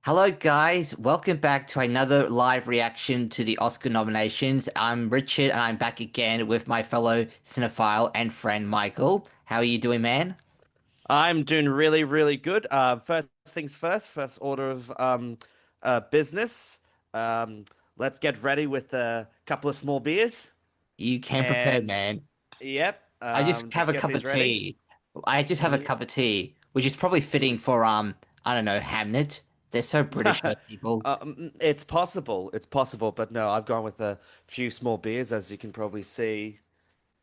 Hello, guys. Welcome back to another live reaction to the Oscar nominations. I'm Richard, and I'm back again with my fellow cinephile and friend Michael. How are you doing, man? I'm doing really, really good. First things first, first order of business. Um, let's get ready with a couple of small beers. You came prepared, And man. yep, I just have just a get cup of these ready. tea. I just have a Yeah. cup of tea, which is probably fitting for I don't know, Hamnet. They're so British, those people. It's possible. It's possible, but no, I've gone with a few small beers, as you can probably see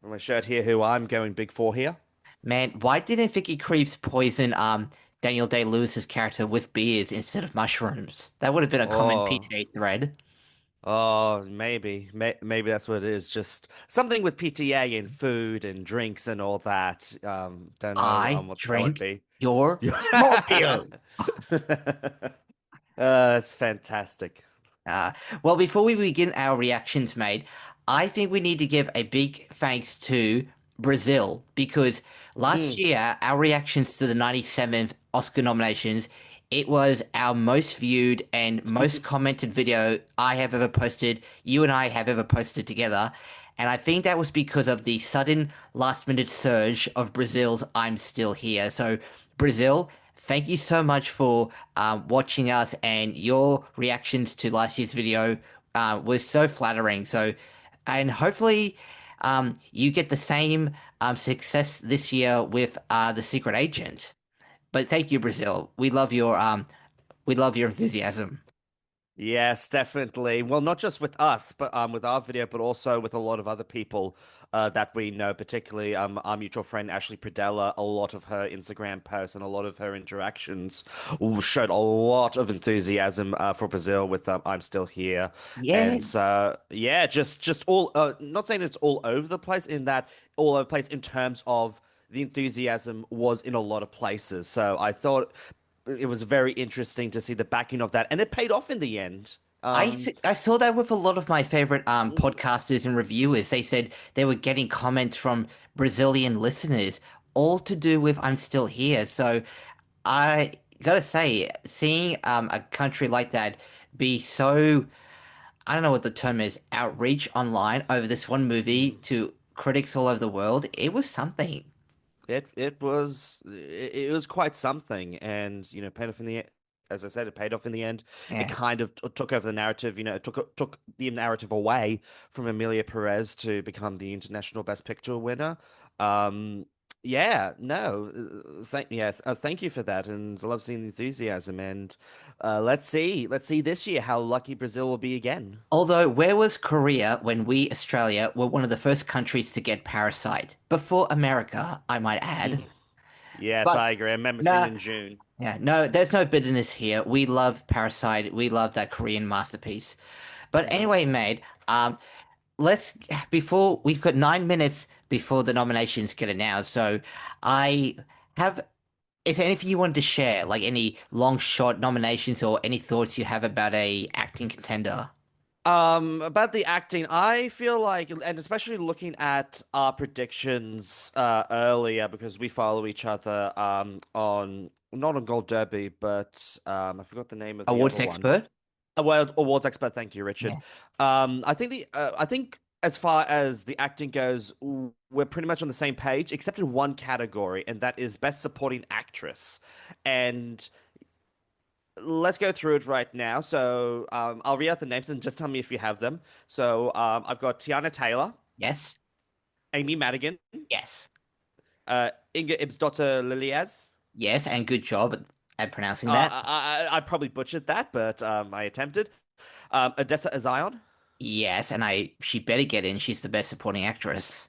on my shirt here, who I'm going big for here. Man, why didn't Vicky Creeps poison Daniel Day-Lewis's character with beers instead of mushrooms? That would have been a common Oh. PTA thread. Oh, maybe that's what it is. Just something with PTA and food and drinks and all that. Don't know I what that would drink be. your small beer. That's fantastic. Uh, well, before we begin our reactions, mate, I think we need to give a big thanks to Brazil because last Mm. year, our reactions to the 97th Oscar nominations, it was our most viewed and most commented video I have ever posted, you and I have ever posted together. And I think that was because of the sudden last minute surge of Brazil's I'm Still Here. So, Brazil, thank you so much for watching us, and your reactions to last year's video was so flattering. So, and hopefully, you get the same success this year with The Secret Agent. But thank you, Brazil. We love your enthusiasm. Yes, definitely. Well, not just with us, but with our video, but also with a lot of other people that we know, particularly our mutual friend Ashley Pradella. A lot of her Instagram posts and a lot of her interactions showed a lot of enthusiasm for Brazil with "I'm Still Here," Yeah, and so yeah, just all. Not saying it's all over the place in that all over the place in terms of the enthusiasm was in a lot of places. So I thought it was very interesting to see the backing of that, and it paid off in the end. I saw that with a lot of my favorite podcasters and reviewers. They said they were getting comments from Brazilian listeners, all to do with I'm Still Here. So I gotta say, seeing a country like that be so, I don't know what the term is, outreach online over this one movie to critics all over the world, it was something. It was quite something, and paid off in the as I said, it paid off in the end. It Yeah. kind of took over the narrative. It took the narrative away from Emilia Perez to become the international Best Picture winner. Um, yeah, no, thank you for that, and I love seeing the enthusiasm. And let's see this year how lucky Brazil will be again. Although, where was Korea when we, Australia, were one of the first countries to get Parasite? Before America, I might add. Yes, But I agree. I remember seeing nah, in June. yeah, no, there's no bitterness here. We love Parasite. We love that Korean masterpiece. But Mhm. anyway, mate, let's before we've got 9 minutes before the nominations get announced. So I have, is there anything you wanted to share, like any long shot nominations or any thoughts you have about a acting contender? About the acting, I feel like, and especially looking at our predictions earlier, because we follow each other on not on Gold Derby, but I forgot the name of the other Awards one. expert? Awards expert, thank you, Richard. Yeah. I think as far as the acting goes, we're pretty much on the same page, except in one category, and that is Best Supporting Actress. And let's go through it right now. So I'll read out the names and just tell me if you have them. So I've got Tiana Taylor, Yes. Amy Madigan, Yes. Inga Ibsdotter Lilias. Yes, and good job at pronouncing that. I probably butchered that, but I attempted. Odessa Azion. Yes, and I she better get in. She's the best supporting actress.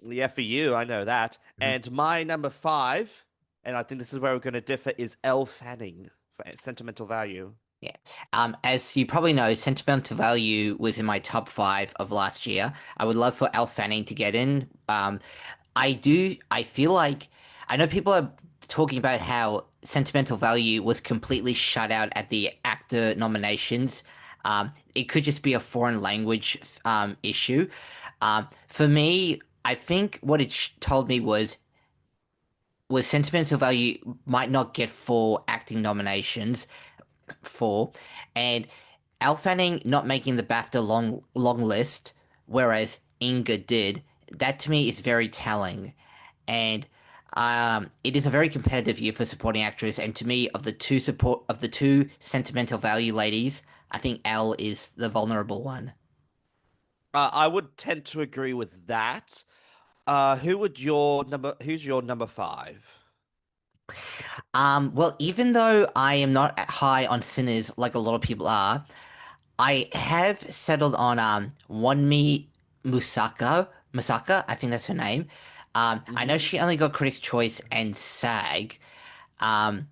Yeah, for you, I know that. Mhm. And my number five, and I think this is where we're going to differ, is Elle Fanning for Sentimental Value. Yeah. As you probably know, Sentimental Value was in my top five of last year. I would love for Elle Fanning to get in. I feel like I know people are talking about how Sentimental Value was completely shut out at the actor nominations. It could just be a foreign language issue. For me, I think what it told me was Sentimental Value might not get four acting nominations. for, and Elle Fanning not making the BAFTA long list, whereas Inga did. That to me is very telling, and it is a very competitive year for supporting actress. And to me, of the two sentimental value ladies, I think Elle is the vulnerable one. I would tend to agree with that. Who's your number five? Well, even though I am not high on Sinners like a lot of people are, I have settled on Wonmi Musaka, I think that's her name. I know Hmm. she only got Critics' Choice and SAG, um,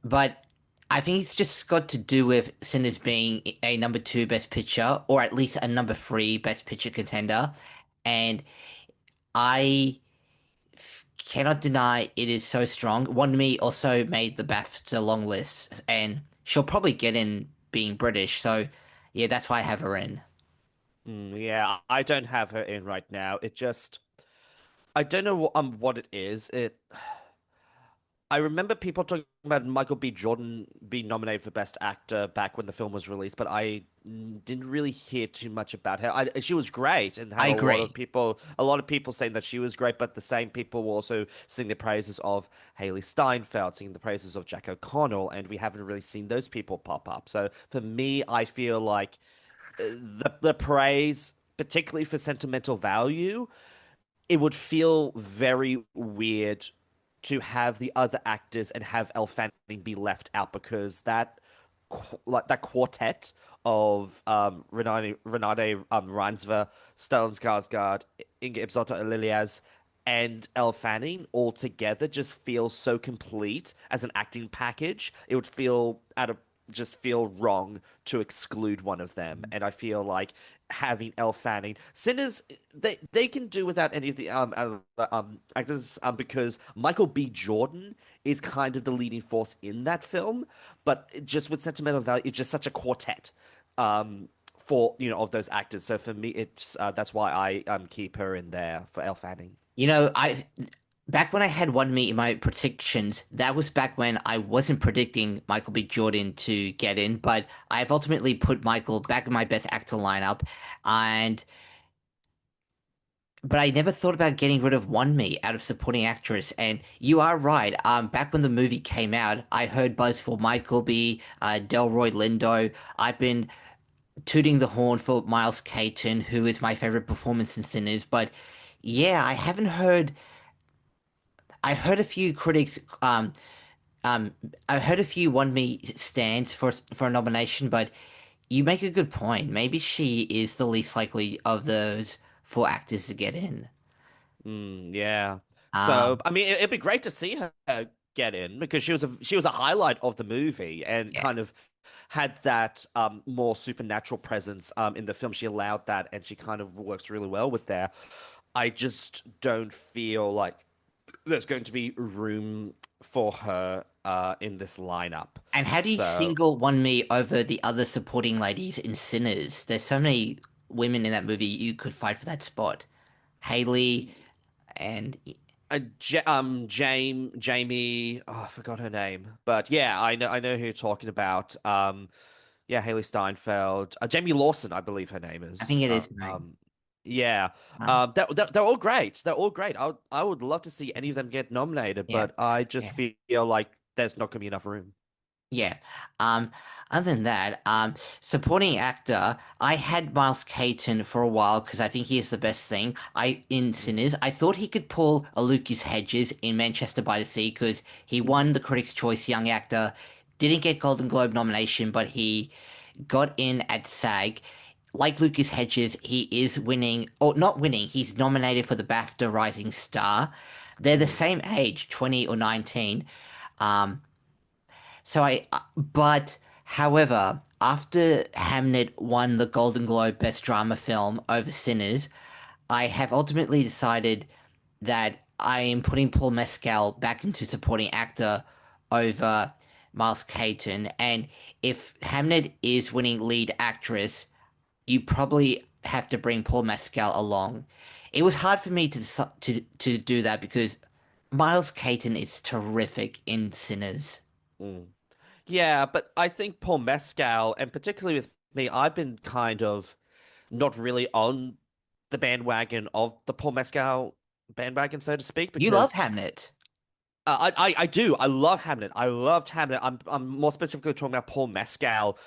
but I think it's just got to do with Sinners being a number two best picture, or at least a number three best picture contender, and I cannot deny it is so strong. One Me also made the BAFTA long list, and she'll probably get in being British. So, yeah, that's why I have her in. Yeah, I don't have her in right now. I don't know what it is. I remember people talking about Michael B. Jordan being nominated for Best Actor back when the film was released, but I didn't really hear too much about her. She was great and I had agree. a lot of people saying that she was great, but the same people were also singing the praises of Haley Steinfeld, singing the praises of Jack O'Connell, and we haven't really seen those people pop up. So for me, I feel like the praise, particularly for sentimental value, it would feel very weird to have the other actors and have Elle Fanning be left out because that quartet of Renate Reinsve, Stellan Skarsgård, Inga Ipsota Lilias, and Elle Fanning all together just feels so complete as an acting package. It would feel just feel wrong to exclude one of them, and I feel like having Elle Fanning, Sinners, they can do without any of the actors because Michael B. Jordan is kind of the leading force in that film, but just with sentimental value, it's just such a quartet. For of those actors. So for me, it's that's why I keep her in there for Elle Fanning. You know, I back when I had One Me in my predictions, that was back when I wasn't predicting Michael B. Jordan to get in, but I've ultimately put Michael back in my best actor lineup, and but I never thought about getting rid of One Me out of supporting actress. And you are right. Back when the movie came out, I heard buzz for Michael B. Delroy Lindo. I've been tooting the horn for Miles Caton, who is my favorite performance in Sinners. But yeah, I haven't heard. I heard a few critics. Um, I heard a few One Me stands for a nomination, but you make a good point. Maybe she is the least likely of those four actors to get in. Yeah. So, Um, I mean, it'd be great to see her get in because she was a highlight of the movie and yeah. kind of had that more supernatural presence in the film. She allowed that, and she kind of works really well with there. I just don't feel like there's going to be room for her in this lineup. And how do you So. single One Me over the other supporting ladies in Sinners? There's so many women in that movie you could fight for that spot. Haley and Jamie, oh, I forgot her name, but yeah, I know who you're talking about. Yeah, Haley Steinfeld, Jamie Lawson, I believe her name I think is. it is name. Yeah, Um, they're all great. They're all great. I would love to see any of them get nominated, yeah, but I just yeah. feel like there's not gonna be enough room. Yeah. Um, Other than that, supporting actor, I had Miles Caton for a while because I think he is the best thing. I in Mm. Sinners, I thought he could pull a Lucas Hedges in Manchester by the Sea because he won the Critics' Choice Young Actor, didn't get Golden Globe nomination, but he got in at SAG. Like Lucas Hedges, he is winning, or not winning, he's nominated for the BAFTA Rising Star. They're the Mm. same age, 20 or 19. Um, but however, after Hamnet won the Golden Globe Best Drama Film over Sinners, I have ultimately decided that I am putting Paul Mescal back into supporting actor over Miles Caton. And if Hamnet is winning lead actress, you probably have to bring Paul Mescal along. It was hard for me to do that because Miles Caton is terrific in Sinners. Mm. Yeah, but I think Paul Mescal, and particularly with me, I've been kind of not really on the bandwagon of the Paul Mescal bandwagon, so to speak, You love because Hamnet. I do. I love Hamnet. I loved Hamnet. I'm more specifically talking about Paul Mescal.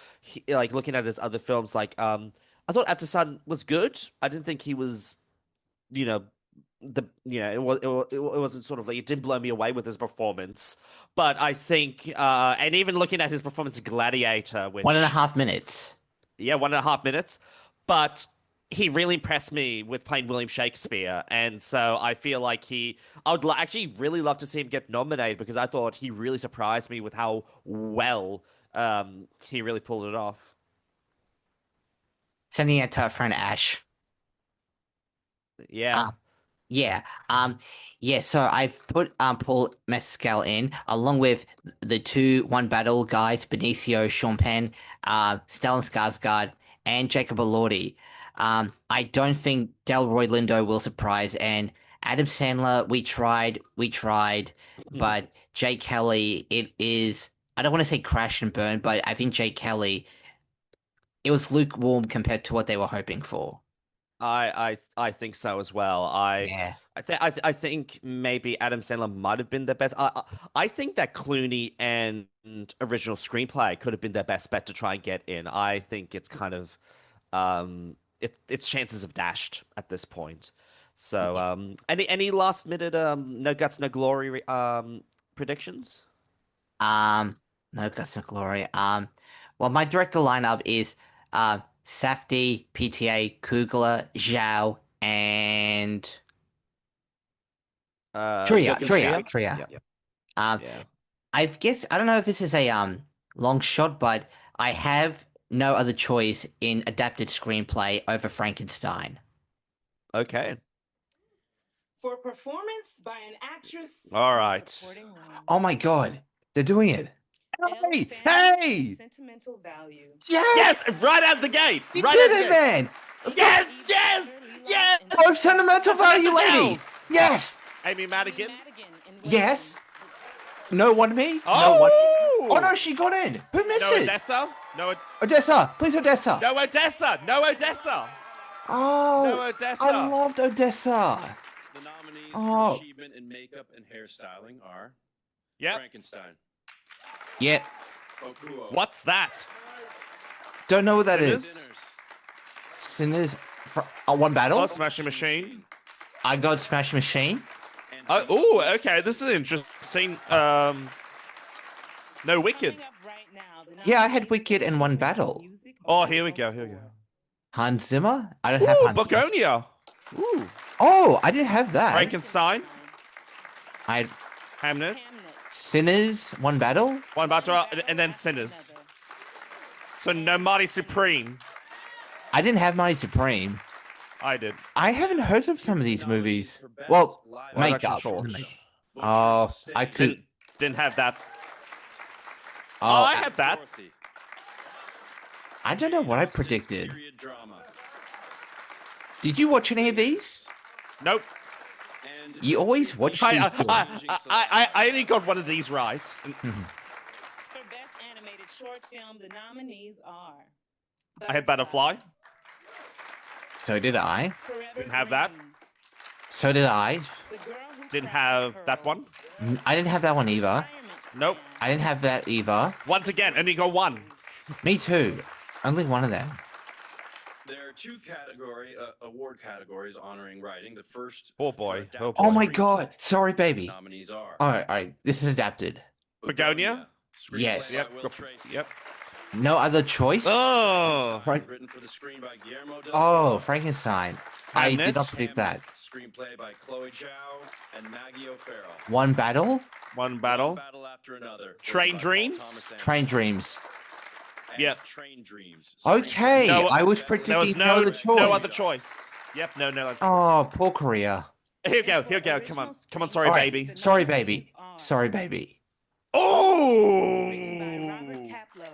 Like looking at his other films, like I thought After Sun was good. I didn't think he was, you know, it wasn't sort of like it didn't blow me away with his performance. But I think and even looking at his performance in Gladiator, One and a which half minutes. yeah, 1.5 minutes, but he really impressed me with playing William Shakespeare, and so I feel like I would actually really love to see him get nominated because I thought he really surprised me with how well he really pulled it off. Sending it to our friend Ash. Yeah. Um, yeah. Yeah. So I've put Paul Mescal in along with the two One Battle guys, Benicio Champagne, Stellan Skarsgård, and Jacob Elordi. I don't think Delroy Lindo will surprise, and Adam Sandler. We tried, but Jay Kelly. It is. I don't want to say crash and burn, but I think Jay Kelly. It was lukewarm compared to what they were hoping for. I think so as well. I Yeah. I think maybe Adam Sandler might have been the best. I think that Clooney and original screenplay could have been their best bet to try and get in. I think it's kind of its chances have dashed at this point. So any last minute no guts no glory predictions? Um, no guts, no glory. Well, my director lineup is Safdie, PTA, Kugler, Zhao, and Jürgen Trier? Tria. Yeah. Um, Yeah. I guess I don't know if this is a long shot, but I have no other choice in adapted screenplay over Frankenstein. Okay. For performance by an actress. All in a right. supporting role. Oh my God, they're doing it! Elle Hey, Fanning hey! has Sentimental value. Yes, Yes, right out the gate. you Right did out the it, gate. man! Yes, yes, yes. Oh, sentimental value, Sentimental lady. gals. Yes. Amy Madigan. Yes. No one me. No Oh! one. Oh no, she got in. Who missed No it? Odessa. No, Odessa, please, Odessa. no Odessa. No Odessa. Oh, No Odessa. I loved Odessa. The nominees Oh. for achievement in makeup and hairstyling are Yep. Frankenstein, Yeah, Okuo, What's that? don't know what that Sinners? is. Sinners, Sinners. One battle. Oh, Smashing Machine. I got Smash Machine. and Oh, ooh, okay. This is interesting. No Wicked. Yeah, I had Wicked in one battle. Oh, here we go. Here we go. Hans Zimmer. I don't have Ooh, Hans Zimmer. Begonia. Ooh, Oh, I didn't have that. Frankenstein. I had Hamnet. Sinners. One battle. One Battle, and then Sinners. So no Marty Supreme. I didn't have Mighty Supreme. I did. I haven't heard of some of these movies. for best Well, live Live makeup. action shorts. Butcher's Oh, I Estate, could. Didn't have that. Oh, Oh, I had that. Dorothy, I don't know what I Austen's predicted. period drama, Did you watch any of these? Nope. and You always watch I, these. I only got one of these right. For best animated short film, the nominees are. I had Butterfly. So did I. Forever Didn't have that. Green, So did I. The Girl Who Didn't Cried have that one. Pearls, I didn't have that one either. Retirement Nope. Plan, I didn't have that either. Once again, only got one. Me too. Only one of them. there are two award categories honoring writing. The first, Oh for boy. adapted Oh Oh my screenplay. God. Sorry, baby. Nominees are All right. This is adapted. Begonia? screenplay Yes. by Yep. Will Tracy, Yep. No other choice. Oh. Right. written for the screen by Guillermo del Oh, Toro. Frankenstein. I did not predict that. Hamnet, screenplay by Chloe Zhao and Maggie O'Farrell. One battle. One battle. One battle after another. Train written by Paul Dreams? Thomas Anderson. Train Dreams. And Yep. Train Dreams. Okay. No, I was There predicting was no no, other choice. no other choice. Yep, no other Oh, poor Korea. Here we go, here we go. Come on. Come on, sorry, All right. baby. Sorry, baby. Sorry, baby. Oh! written by Robert Kaplow,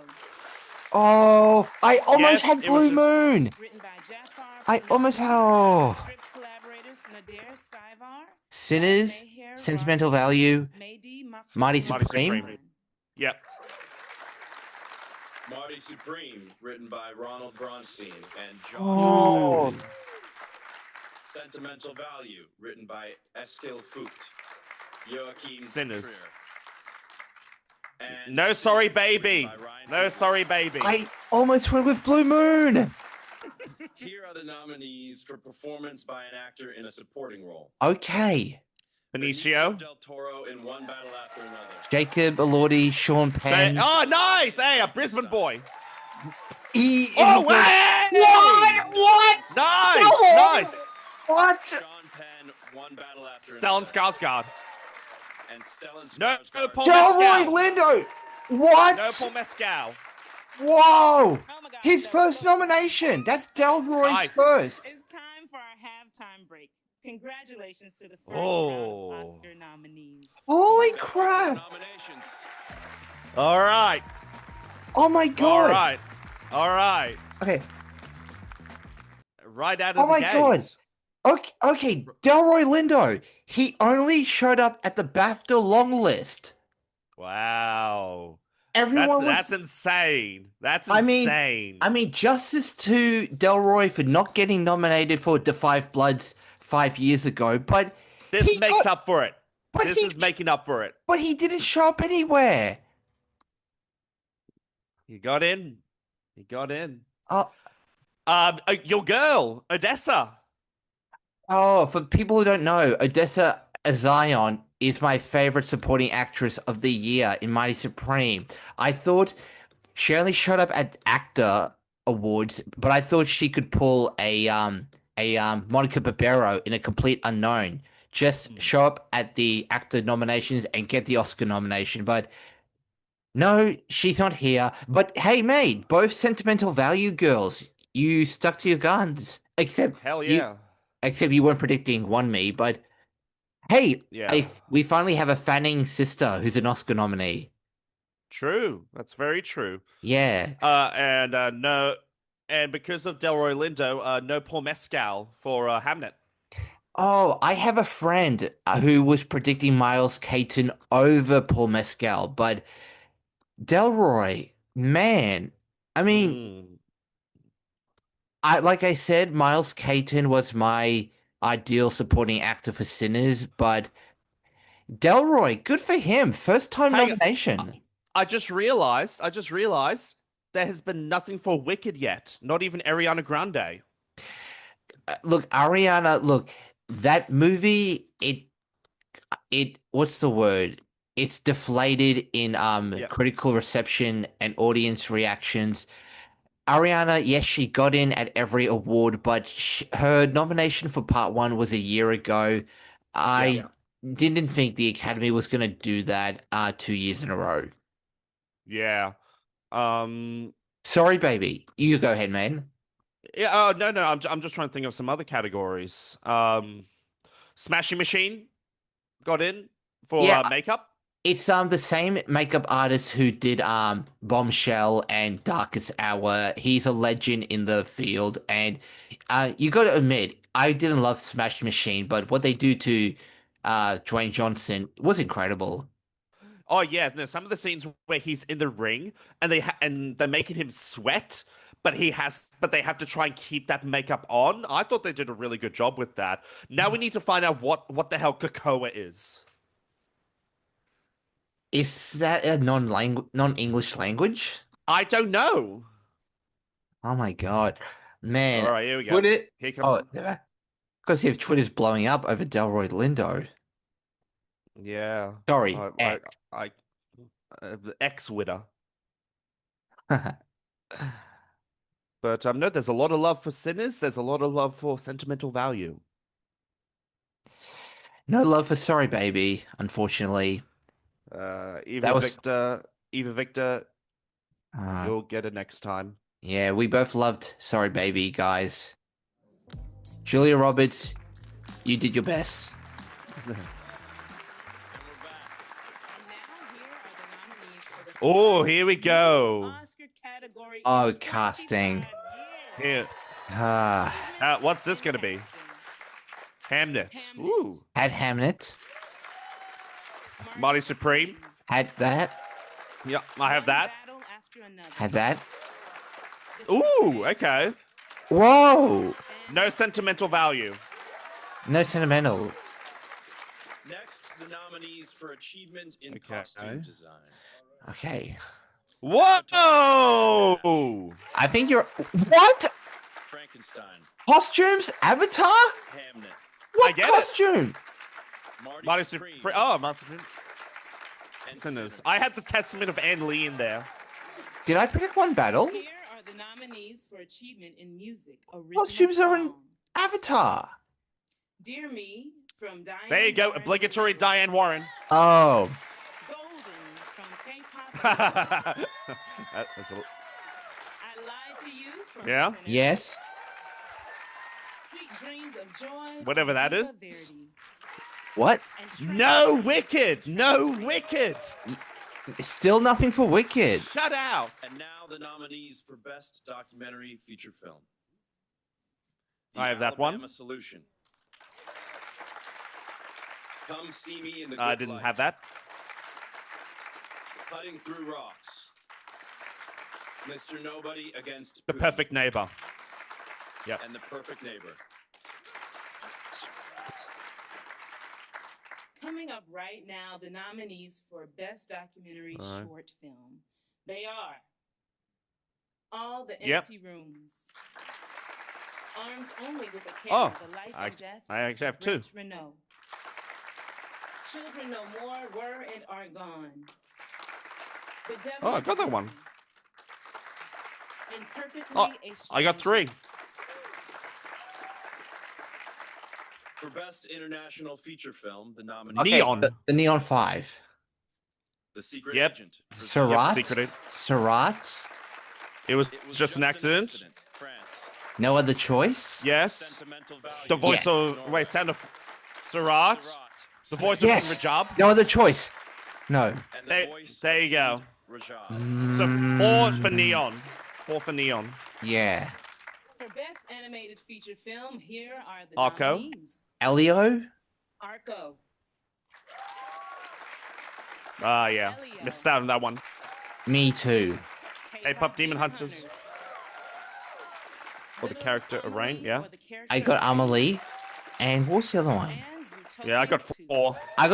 Oh, I almost Yes, had it was Blue just- Moon. written by Jafar I Panahi, almost had. Oh. script collaborators Nadir Saivar, Sinners. Meher Sentimental Rossi, Value. Mehdi Mighty Mahfouz, Supreme. Yep. Marty Supreme, written by Ronald Bronstein and John Oh. Hussein. Sentimental Value, written by Eskil Vogt, Joachim Sinners. Trier. And No Sorry Sinners, Baby. written by Ryan No Coogler. Sorry Baby. I almost went with Blue Moon. Here are the nominees for performance by an actor in a supporting role. Okay. Benicio. Del Toro in One Battle After Another. Jacob Elordi, Sean Penn. Oh, nice! Hey, a Brisbane boy. He is Oh, the- hey! What? Nice, No! nice. What? Sean Penn, One Battle After Stellan Another. Skarsgård. And Stellan No, Skarsgård. Paul Delroy Mescal. Lindo. What? No Paul Mescal. Whoa. Oh my God, His that was first so nomination. That's Delroy's Nice. first. It's time for our halftime break. Congratulations to the first Oh. round of Oscar nominees. Holy Got crap. Nominations. All right. Oh my All god. right. All right. Okay. Right out of Oh the my gate. God. Okay. Delroy Lindo. He only showed up at the BAFTA long list. Wow. Everyone That's was. insane. That's I mean- insane. I mean, justice to Delroy for not getting nominated for Da 5 Bloods 5 years ago, but this he makes got- up for it. but This he- is making up for it. But he didn't show up anywhere. He got in. He got in. Oh, Your girl, Odessa. for people who don't know, Odessa Zion is my favorite supporting actress of the year in Mighty Supreme. I thought she only showed up at actor awards, but I thought she could pull a Monica Barbero in A Complete Unknown. Just show up at the actor nominations and get the Oscar nomination, but no, she's not here. But hey, mate, both Sentimental Value girls, you stuck to your guns. Except Hell you- yeah. except you weren't predicting One Me, but hey, Yeah. we finally have a Fanning sister who's an Oscar nominee. True. That's very true. Yeah. And because of Delroy Lindo, no Paul Mescal for Hamnet. Oh, I have a friend who was predicting Miles Caton over Paul Mescal, but Delroy, man, I mean, like I said, Miles Caton was my ideal supporting actor for Sinners, but Delroy, good for him, first time Hang on. nomination. I just realized there has been nothing for Wicked yet. Not even Ariana Grande. Look, Ariana, look, that movie, it what's the word? It's deflated in critical reception and audience reactions. Ariana, yes, she got in at every award, but her nomination for Part 1 was a year ago. I didn't think the Academy was going to do that 2 years in a row. Yeah. Sorry, baby. You go ahead, man. Yeah. No. I'm just trying to think of some other categories. Smashing Machine got in for makeup. It's the same makeup artist who did Bombshell and Darkest Hour. He's a legend in the field, and you got to admit, I didn't love Smash Machine, but what they do to Dwayne Johnson was incredible. Oh yeah, no. Some of the scenes where he's in the ring and they're making him sweat, but they have to try and keep that makeup on. I thought they did a really good job with that. Now we need to find out what the hell Cocoa is. Is that a non-English language? I don't know. Oh my god, man! All right, here we go. Twitter. Here comes. Because if Twitter's blowing up over Delroy Lindo. Yeah. Sorry, X. The X-Witter. But no, there's a lot of love for Sinners. There's a lot of love for Sentimental Value. No love for Sorry Baby, unfortunately. Eva Victor, Uh, you'll get it next time. Yeah, we both loved Sorry Baby, guys. Julia Roberts, you did your best. And we're back. And now here are the nominees for the Oh, first here we go. Oscar category Oh, in 25 casting. years. Here, what's this gonna be? Hamnet. Ooh, Had Hamnet, Marty Supreme. had that. Yeah, I have that. Battle After after another. Had that. The Ooh, secret okay. Whoa! and No sentimental value. No sentimental. Next, the nominees for achievement in Okay. costume design. Okay. Whoa! I think you're. What? Frankenstein, Costumes? Avatar? Hamnet, What get it. costume? Marty Supreme, Supreme. Oh, Marty Supreme. and Sinners. I had the Testament of Anne Lee in there. Did I predict one battle? Here are the nominees for achievement in music. Original Costumes are in song. Avatar. Dear Me from Diane There you go. Warren Obligatory Records. Diane Warren. Oh. Golden from K-pop. That's a, I Lied to You from Yeah? Sinners. Yes. Sweet Dreams of Joy. Whatever from that Viva is. Verdi. What? And Trap no Music Wicked. from No Trap Wicked. Still nothing for Wicked. Shut out. And now the nominees for best documentary feature film. The I have that one. Alabama Solution. Come See Me in the Good I didn't Light. have that. Cutting Through Rocks. Mr. Nobody Against The Putin. Perfect Neighbor. Yep. And The Perfect Neighbor. Coming up right now, the nominees for Best Documentary All right. Short Film. They are All the Yep. Empty Rooms, Armed Only with a Oh, Camera, The Life I- and Death I actually have of two. Brent Renault. Children No More Were and Are Gone. The Devil Oh, I Is got that one. Missing. And Perfectly Oh, I got three. Strangers. For Best International Feature Film, the nominees Okay, Neon. The Neon 5. The Secret Yep. Agent. Surat? Yep, Secret. Surat? It was It was just an accident. France. No other choice? Yes. Sentimental Value. The voice Yeah. of wait, sound of Surat. The voice Yes. of Rajab. No other choice. No. And the There- voice there of you go. Rajab. So Mm, four for Neon. Four for Neon. Yeah. For Best Animated Feature Film, here are the Arco. nominees. Elio? Arco. Ah, yeah. Elio. Missed out on that one. Me too. K-pop Demon Hunters. Or the character of Rain, yeah. I got Amelie. And what's the other one? Yeah, I got 4. I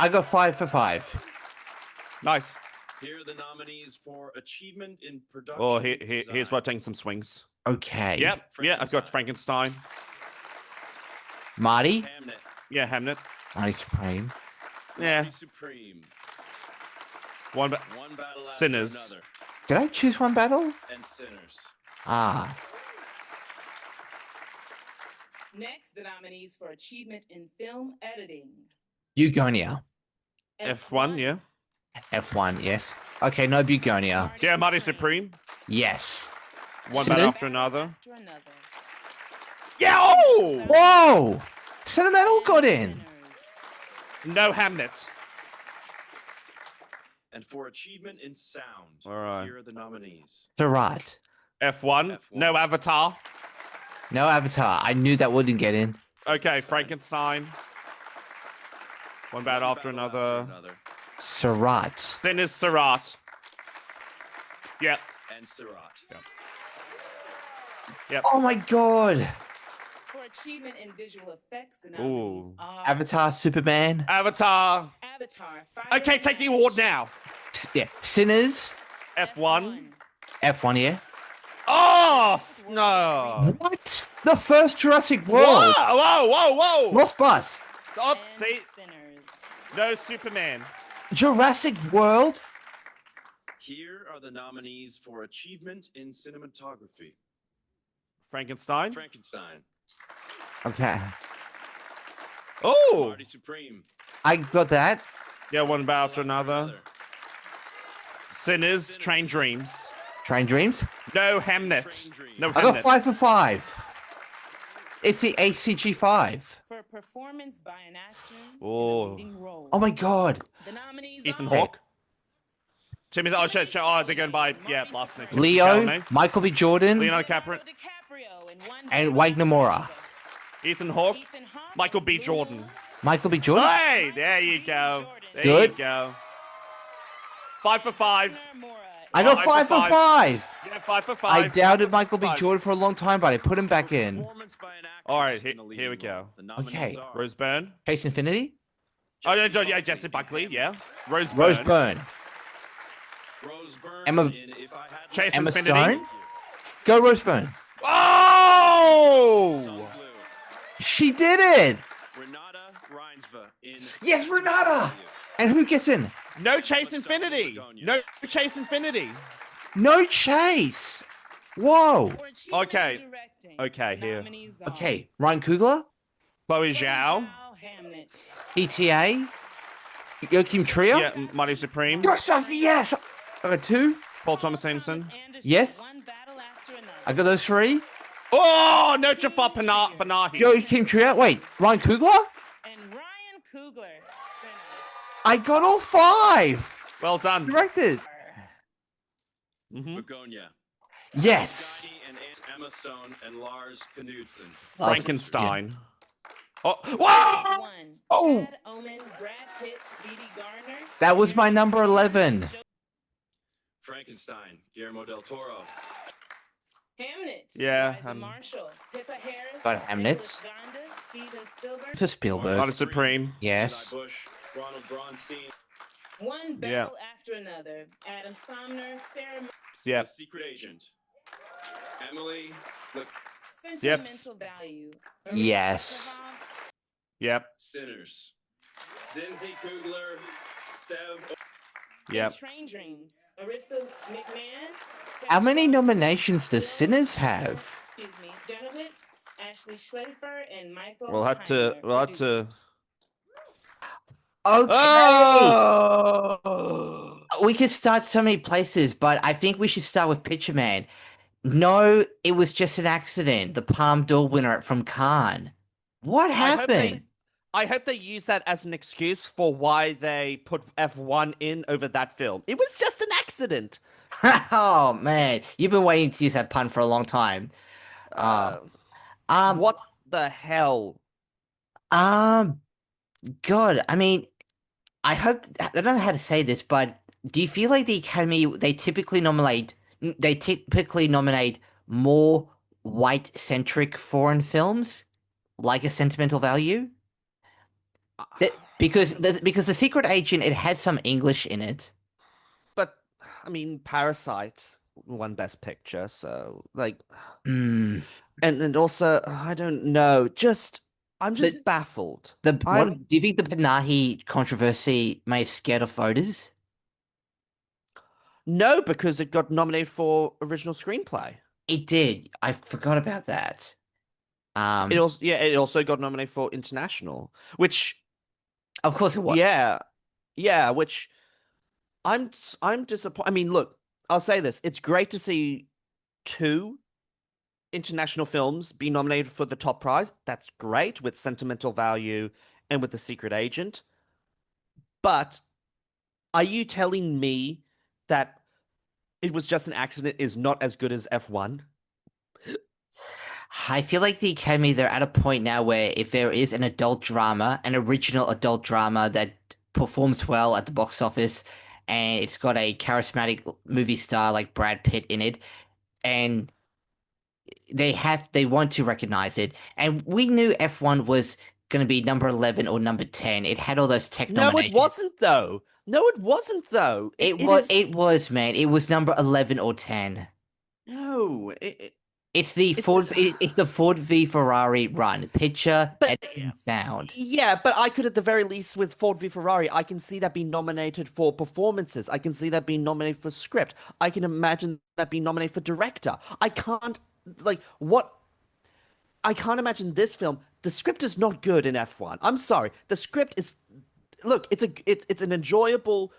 got 5 for 5. Nice. Here are the nominees for achievement in production. Oh, here's design. where I'm taking some swings. Okay. Yep. Yeah, I've got Frankenstein. Marty? Hamnet. Yeah, Hamnet. Marty Supreme. Yeah. Marty Supreme. One. One battle after Sinners. another. Did I choose one battle? And Sinners. Ah. Next, the nominees for achievement in film editing. Bugonia. F1. Yeah. F1, yes. Okay, no Bugonia. Yeah, Marty Supreme. Yes. One Sinner? battle after another. After another. Yeah. Oh! Whoa! Sentimental got in. Sinners. No Hamnet. And for achievement in sound, All right. here are the nominees. Surat. F1. F1. No Avatar. No Avatar. I knew that wouldn't get in. Okay, Frankenstein. One battle after another. Surat. Then is Surat. Yep. And Surat. Oh my god. For achievement in visual effects, the Ooh. nominees are Avatar, Superman. Avatar. Avatar. Okay, take the award now. Yeah. Sinners. F1. F1, yeah. Oh, no. What? The first Jurassic Whoa, World. whoa, whoa, whoa. Lost Bus. Stop. And See, Sinners. no Superman. Jurassic World. Here are the nominees for achievement in cinematography. Frankenstein. Frankenstein. Okay. Oh, Marty Supreme. I got that. yeah, one battle after another. Another. Sinners, Train Dreams. Train Dreams. No Hamnet. Train Dreams. No I got Hamnet. 5 for 5. It's the ACG 5. For performance by an actor Oh. in a leading role. Oh my god. The nominees Ethan are Hawke. Timothy. Oh, shit. Oh, they're going by last name. Timothy Leo, Chalamet. Michael B. Jordan, Leonardo DiCaprio. DiCaprio in One and Battle Wade After Namora. Another. Ethan Hawke. Ethan Hawke, Michael B. Leo, Jordan. Michael B. Jordan. Hey, there you go. There Good. you go. 5 for 5. Wagner Moura I got 5 for 5. Yeah, 5 for I 5. doubted Michael B. Five. Jordan for a long time, but I put him back in. Performance by an All right, actress in a here leading we go. role. The nominees Okay. are Rose Byrne. Chase Infinity? Oh, yeah, Jessie yeah, Jesse Buckley, in yeah. Hamlet, Rose Byrne. Rose Byrne. Rose Byrne Emma- in If I Had Chase My Emma Way. Infinity. Stone? Go Rose Byrne. Sung Oh! Blue. She did it. Renata Reinsva in Yes, Renata. And who gets in? No Chase Infinity. No Chase Infinity. No Chase. Whoa. For achievement in Okay. directing, Okay, here. nominees are Okay. Ryan Coogler, Chloe Chloe Zhao. Hamnet, ETA, Joachim Trier. Yeah, Money Supreme. Yes. I got 2. Paul Thomas Anderson. Thomas Anderson, Yes. one battle after another. I got those 3. Oh, no Jafar Panahi. Joachim Trier. Wait, Ryan Coogler? And Ryan Coogler, I got all 5. Well done. Directed. Mhm. Begonia. Yes. Johnny and Emma Stone and Lars Knudsen. Frankenstein. Oh, Sinner. whoa! One. Oh. Chad Omen, Brad Pitt, Dee Dee Garner. That was my number 11. Frankenstein. Guillermo del Toro. Hamnet. Yeah, Liza Marshall, Pippa Harris. Got Hamnet. Nicholas Gonda, Steven Spielberg. For Spielberg. Money Supreme. Yes. Eli Bush. Ronald Braunstein. One battle Yeah. after another. Adam Somner, Sarah Yeah. The Secret Agent. Emily. Sentimental Value. Yes. Cravat, Yep. Sinners. Zinzi Kugler. Sev. Yep. Train Dreams. Arissa McMahon. How many Johnson, nominations does Bill- Sinners have? Excuse me. Janowitz, Ashley Schleifer, and Michael. We'll have to. Heiner, We'll have to. producers. Okay. Oh! We could start so many places, but I think we should start with Picture Man. No, it was just an accident. The Palme d'Or winner from Cannes. What happened? I hope they use that as an excuse for why they put F1 in over that film. It was just an accident. Oh man, you've been waiting to use that pun for a long time. What the hell? God, I mean, I don't know how to say this, but do you feel like the Academy they typically nominate more white-centric foreign films, like A Sentimental Value? Because the Secret Agent, it had some English in it. But I mean, Parasite won Best Picture, so like, Mm. and also I don't know. I'm just baffled. Do I'm- you think the Panahi controversy may have scared off voters? No, because it got nominated for original screenplay. It did. I forgot about that. It also got nominated for international, which Of course it was. yeah, which I'm disappointed. I mean, look, I'll say this: it's great to see 2 international films be nominated for the top prize. That's great with Sentimental Value and with The Secret Agent. But are you telling me that it was just an accident is not as good as F1? I feel like the Academy, they're at a point now where if there is an adult drama, an original adult drama that performs well at the box office, and it's got a charismatic movie star like Brad Pitt in it, and they want to recognize it. And we knew F1 was going to be number 11 or number 10. It had all those tech No, it nominations. wasn't though. No, it wasn't though. It was, man. It was number 11 or 10. No, It's the Ford v Ferrari run. Picture and sound. yeah, but I could at the very least with Ford v Ferrari, I can see that being nominated for performances. I can see that being nominated for script. I can imagine that being nominated for director. I can't imagine this film. The script is not good in F1. I'm sorry. The script is it's an enjoyable,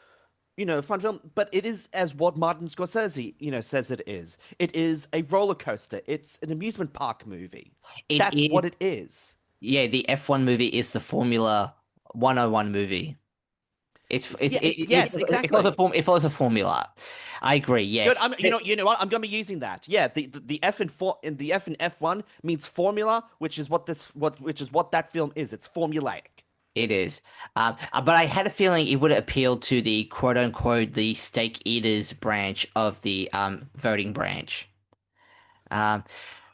fun film, but it is as what Martin Scorsese, says it is. It is a roller coaster. It's an amusement park movie. That's what it is. Yeah, the F1 movie is the Formula 101 movie. Yes, exactly. It follows a formula. I agree. Yeah. Good. You know what? I'm gonna be using that. Yeah. The F in F1 means formula, which is what that film is. It's formulaic. It is. But I had a feeling it would appeal to the quote unquote the steak eaters branch of the voting branch. Um,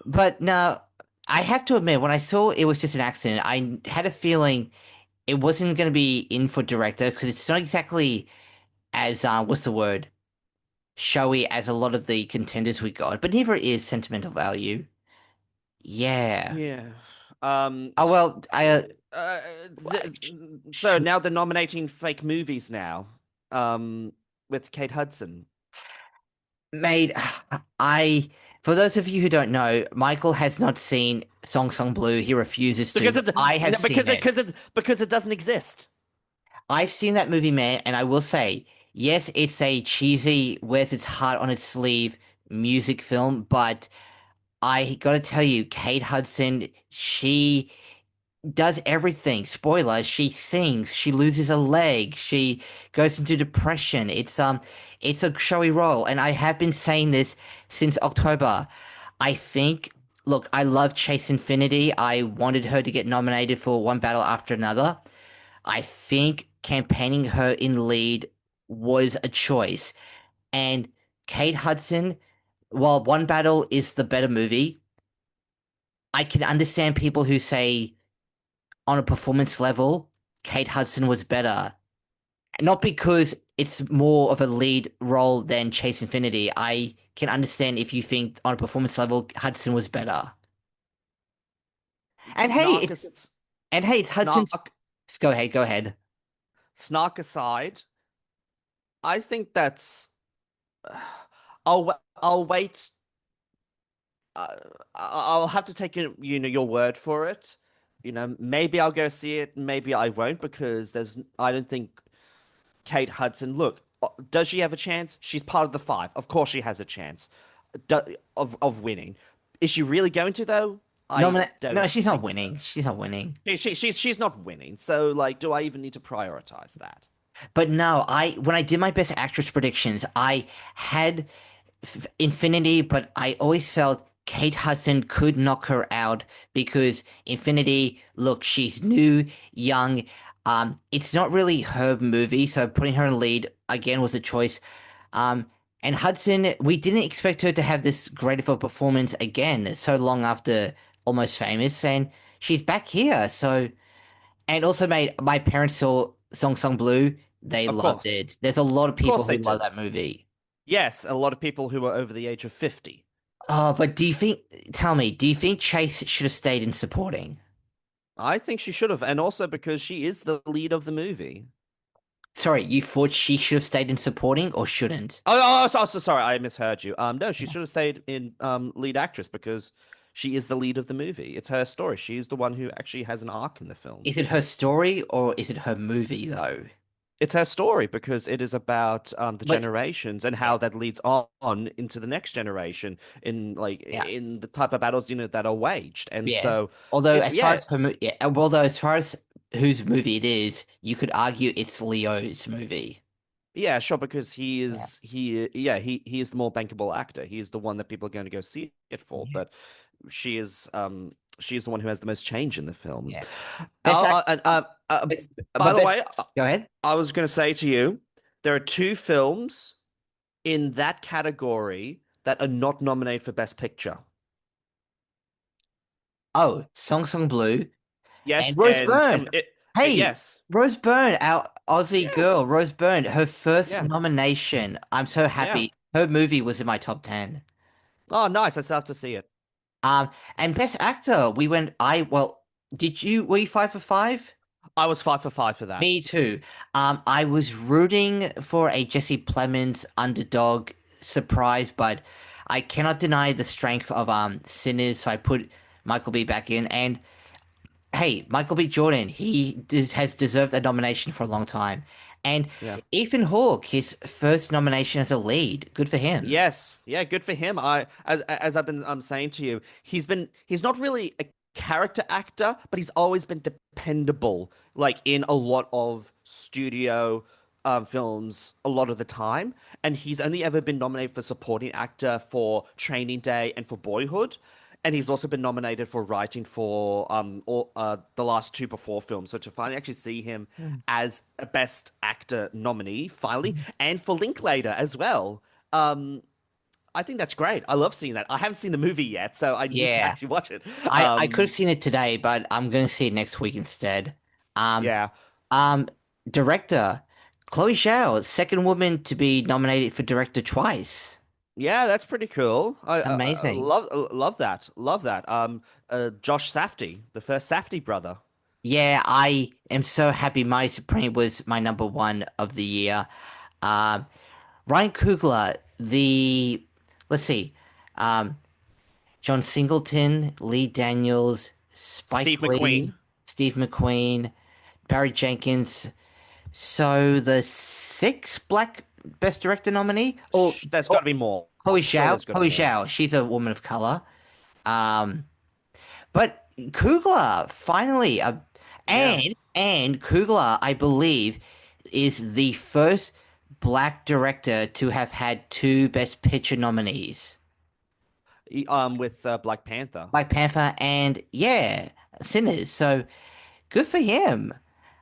but no, I have to admit, when I saw it was just an accident, I had a feeling it wasn't going to be in for director because it's not exactly as what's the word, showy as a lot of the contenders we got, but neither is sentimental value. Yeah. Yeah. Oh well, Uh, sh- so sh- now they're nominating fake movies now. With Kate Hudson. mate, I for those of you who don't know, Michael has not seen Song Song Blue. He refuses to. Because But it I have no, seen it. because it doesn't exist. I've seen that movie, man, and I will say, yes, it's a cheesy, wears its heart on its sleeve music film, but I gotta tell you, Kate Hudson, she does everything. Spoiler, she sings, she loses a leg, she goes into depression. It's a showy role, and I have been saying this since October. I think look, I love Chase Infinity. I wanted her to get nominated for One Battle After Another. I think campaigning her in lead was a choice. And Kate Hudson, while One Battle is the better movie, I can understand people who say on a performance level, Kate Hudson was better. Not because it's more of a lead role than Chase Infinity. I can understand if you think on a performance level Hudson was better. And hey, Snark, it's Hudson's. snark, Go ahead, go ahead. snark aside, I think that's. I'll wait. I'll have to take your word for it. Maybe I'll go see it, maybe I won't, because I don't think Kate Hudson. Look, does she have a chance? She's part of the five. Of course, she has a chance of winning. Is she really going to though? I No, don't she's not think winning. She's not winning. she's not winning. So like, do I even need to prioritize that? But no, I when I did my best actress predictions, I had Infinity, but I always felt Kate Hudson could knock her out because Infinity, look, she's new, young. It's not really her movie, so putting her in lead again was a choice. Um, and Hudson, we didn't expect her to have this great of a performance again so long after Almost Famous, and she's back here. So, and also made my parents saw Song Song Blue. They Of loved course, it. There's a lot of of course people they who love did. that movie. Yes, a lot of people who are over the age of 50. Oh, but tell me, do you think Chase should have stayed in supporting? I think she should have, and also because she is the lead of the movie. Sorry, you thought she should have stayed in supporting or shouldn't? Sorry, I misheard you. No, she should have stayed in lead actress because she is the lead of the movie. It's her story. She's the one who actually has an arc in the film. Is it her story or is it her movie though? It's her story because it is about the But generations and yeah, how that leads on into the next generation in yeah, in the type of battles that are waged. And yeah. so, Although as far yeah, as although as far as whose movie it is, you could argue it's Leo's movie. yeah, sure, because Yeah. he is the more bankable actor. He is the one that people are going to go see it for. Yeah. But she is the one who has the most change in the film. Yeah. Best act. Best, By but the best. way, Go ahead. I was going to say to you, there are two films in that category that are not nominated for Best Picture. Oh, Song Song Blue Yes, and Rose and Byrne. Hey, yes, Rose Byrne, our Aussie yeah, girl, Rose Byrne, her first yeah, nomination. I'm so yeah. happy. Her movie was in my top 10. Oh, nice! I still have to see it. And best actor, were you 5 for 5? I was 5 for 5 for that. Me too. I was rooting for a Jesse Plemons underdog surprise, but I cannot deny the strength of Sinners, so I put Michael B back in. And hey, Michael B. Jordan, has deserved a nomination for a long time. And Yeah. Ethan Hawke, his first nomination as a lead. Good for him. Yes, yeah, good for him. As I've been saying to you, he's not really a character actor, but he's always been dependable, like in a lot of studio films, a lot of the time. And he's only ever been nominated for supporting actor for Training Day and for Boyhood. And he's also been nominated for writing for the last two Before films. So to finally actually see him as a Best Actor nominee, finally, and for Linklater as well. I think that's great. I love seeing that. I haven't seen the movie yet, so I need to Yeah. actually watch it. I could have seen it today, but I'm going to see it next week instead. Um, Yeah. um, director Chloe Zhao, second woman to be nominated for director twice. Yeah, that's pretty cool. I Amazing. love that. Love that. Josh Safdie, the first Safdie brother. Yeah, I am so happy Mighty Supreme was my number one of the year. Um, Ryan Coogler, let's see, um, John Singleton, Lee Daniels, Spike Steve Lee, McQueen. Steve McQueen, Barry Jenkins. So the sixth Black Best Director nominee, or There's got to be more. Chloe Sure, Zhao. there's gotta Chloe be more. Zhao, she's a woman of color. Um, but Coogler finally, and Coogler, I believe, is the first Black director to have had two Best Picture nominees. With Black Panther. Black Panther and yeah, Sinners. So good for him.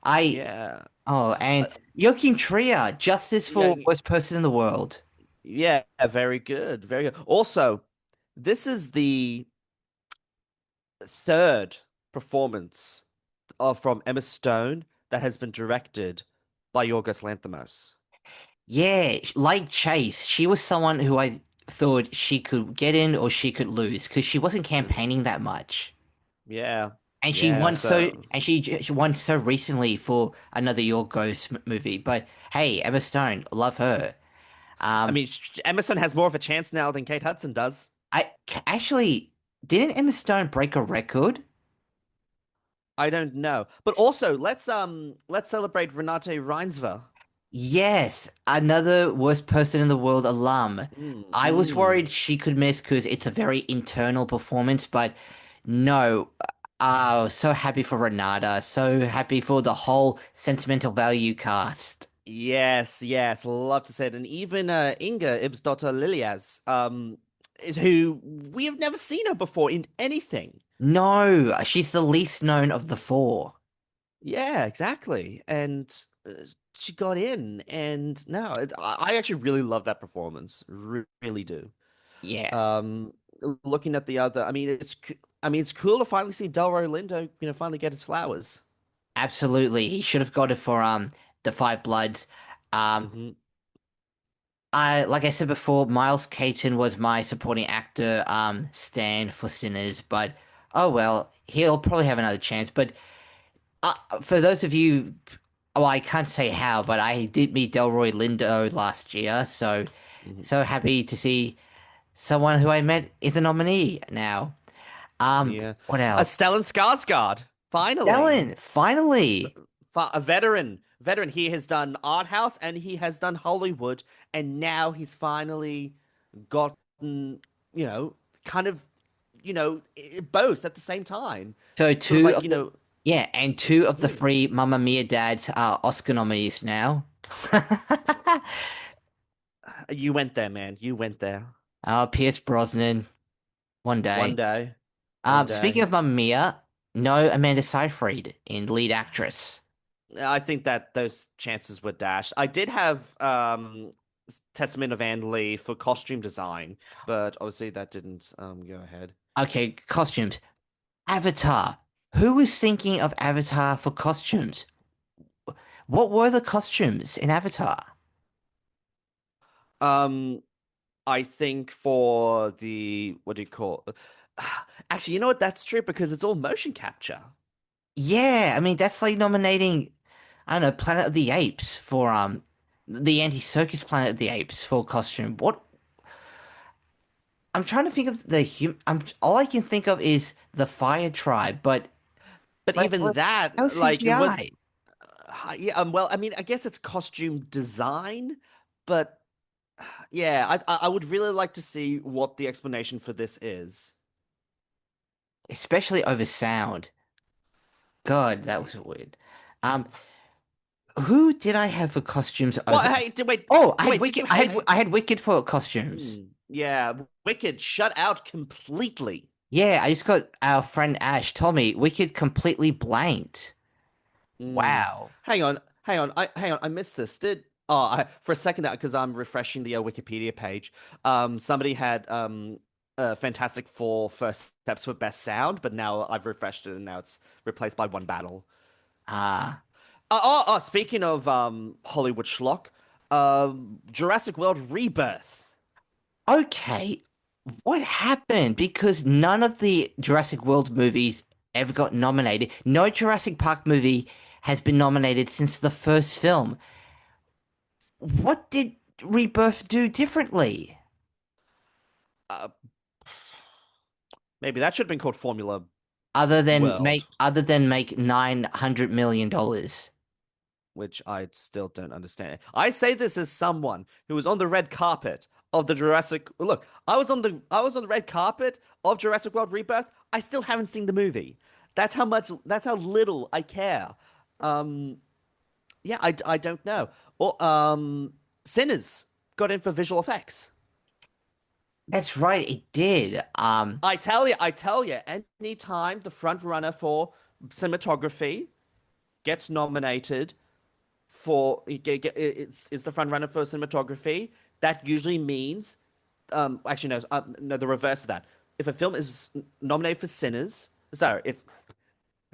I Yeah. and Joachim Trier, Justice for Yeah. Worst Person in the World. Yeah, very good. Very good. Also, this is the third performance from Emma Stone that has been directed by Yorgos Lanthimos. Yeah, like Chase, she was someone who I thought she could get in or she could lose because she wasn't campaigning that much. Yeah. And she Yeah, won so she won so recently for another Your Ghost movie. But hey, Emma Stone, love her. I mean, Emerson has more of a chance now than Kate Hudson does. Actually, didn't Emma Stone break a record? I don't know. But also, let's celebrate Renate Reinsve. Yes, another Worst Person in the World alum. I was Mm. worried she could miss because it's a very internal performance, but no. Oh, so happy for Renata. So happy for the whole Sentimental Value cast. Yes, yes, love to say it. And even Inga Ibsdotter Lilias, who we have never seen her before in anything. No, she's the least known of the four. Yeah, exactly. And she got in, and no, I actually really love that performance. Really do. Yeah, Looking at the other, I mean, it's cool to finally see Delroy Lindo, finally get his flowers. absolutely. He should have got it for the Five Bloods. Um, Mhm. like I said before, Miles Caton was my supporting actor stand for Sinners, but oh well, he'll probably have another chance. But for those of you, well, I can't say how, but I did meet Delroy Lindo last year, so Mhm. so happy to see someone who I met is a nominee now. Yeah. What else? Stellan Skarsgård, finally. Stellan, finally. A veteran. He has done art house and he has done Hollywood, and now he's finally gotten, kind of, both at the same time. So Sort of two like, of the yeah, and two of the three Mamma Mia dads are Oscar nominees now. you went there, man. You went there. Pierce Brosnan, one day. One day. One Speaking day. of Mamma Mia, no Amanda Seyfried in lead actress. I think that those chances were dashed. I did have Testament of Anne Lee for costume design, but obviously that didn't go ahead. Okay, costumes. Avatar. Who was thinking of Avatar for costumes? What were the costumes in Avatar? I think for the what do you call Actually, you know what? That's true because it's all motion capture. Yeah, I mean that's like nominating, I don't know, Planet of the Apes for the Anti Circus Planet of the Apes for costume. What I'm trying to think of all I can think of is the Fire Tribe, but But like, even what- that, how's like, CGI? yeah, well, I mean, I guess it's costume design, but yeah, I would really like to see what the explanation for this is. Especially over sound. God, that was weird. Um, who did I have for costumes Well, over? hey, wait, Oh, I had wait, did Wicked. you I had hate? I had Wicked for costumes. Yeah, Wicked shut out completely. Yeah, I just got our friend Ash told me Wicked completely blanked. Mm. Wow. Hang on. I missed this. For a second that because I'm refreshing the Wikipedia page. Somebody had Fantastic Four first steps for best sound, but now I've refreshed it and now it's replaced by One Battle. Ah, Speaking of Hollywood schlock, Jurassic World Rebirth. okay. What happened? Because none of the Jurassic World movies ever got nominated. No Jurassic Park movie has been nominated since the first film. What did Rebirth do differently? Uh, Maybe that should have been called Formula Make World, $900 million. which I still don't understand. I say this as someone who was on the red carpet of the Jurassic. Look, I was on the red carpet of Jurassic World Rebirth. I still haven't seen the movie. That's how little I care. Um, yeah, I don't know. Or Sinners got in for visual effects. That's right, it did. I tell you, anytime the front runner for cinematography gets nominated for it's the front runner for cinematography, that usually means actually no, no, the reverse of that. If a film is nominated for Sinners, sorry, if I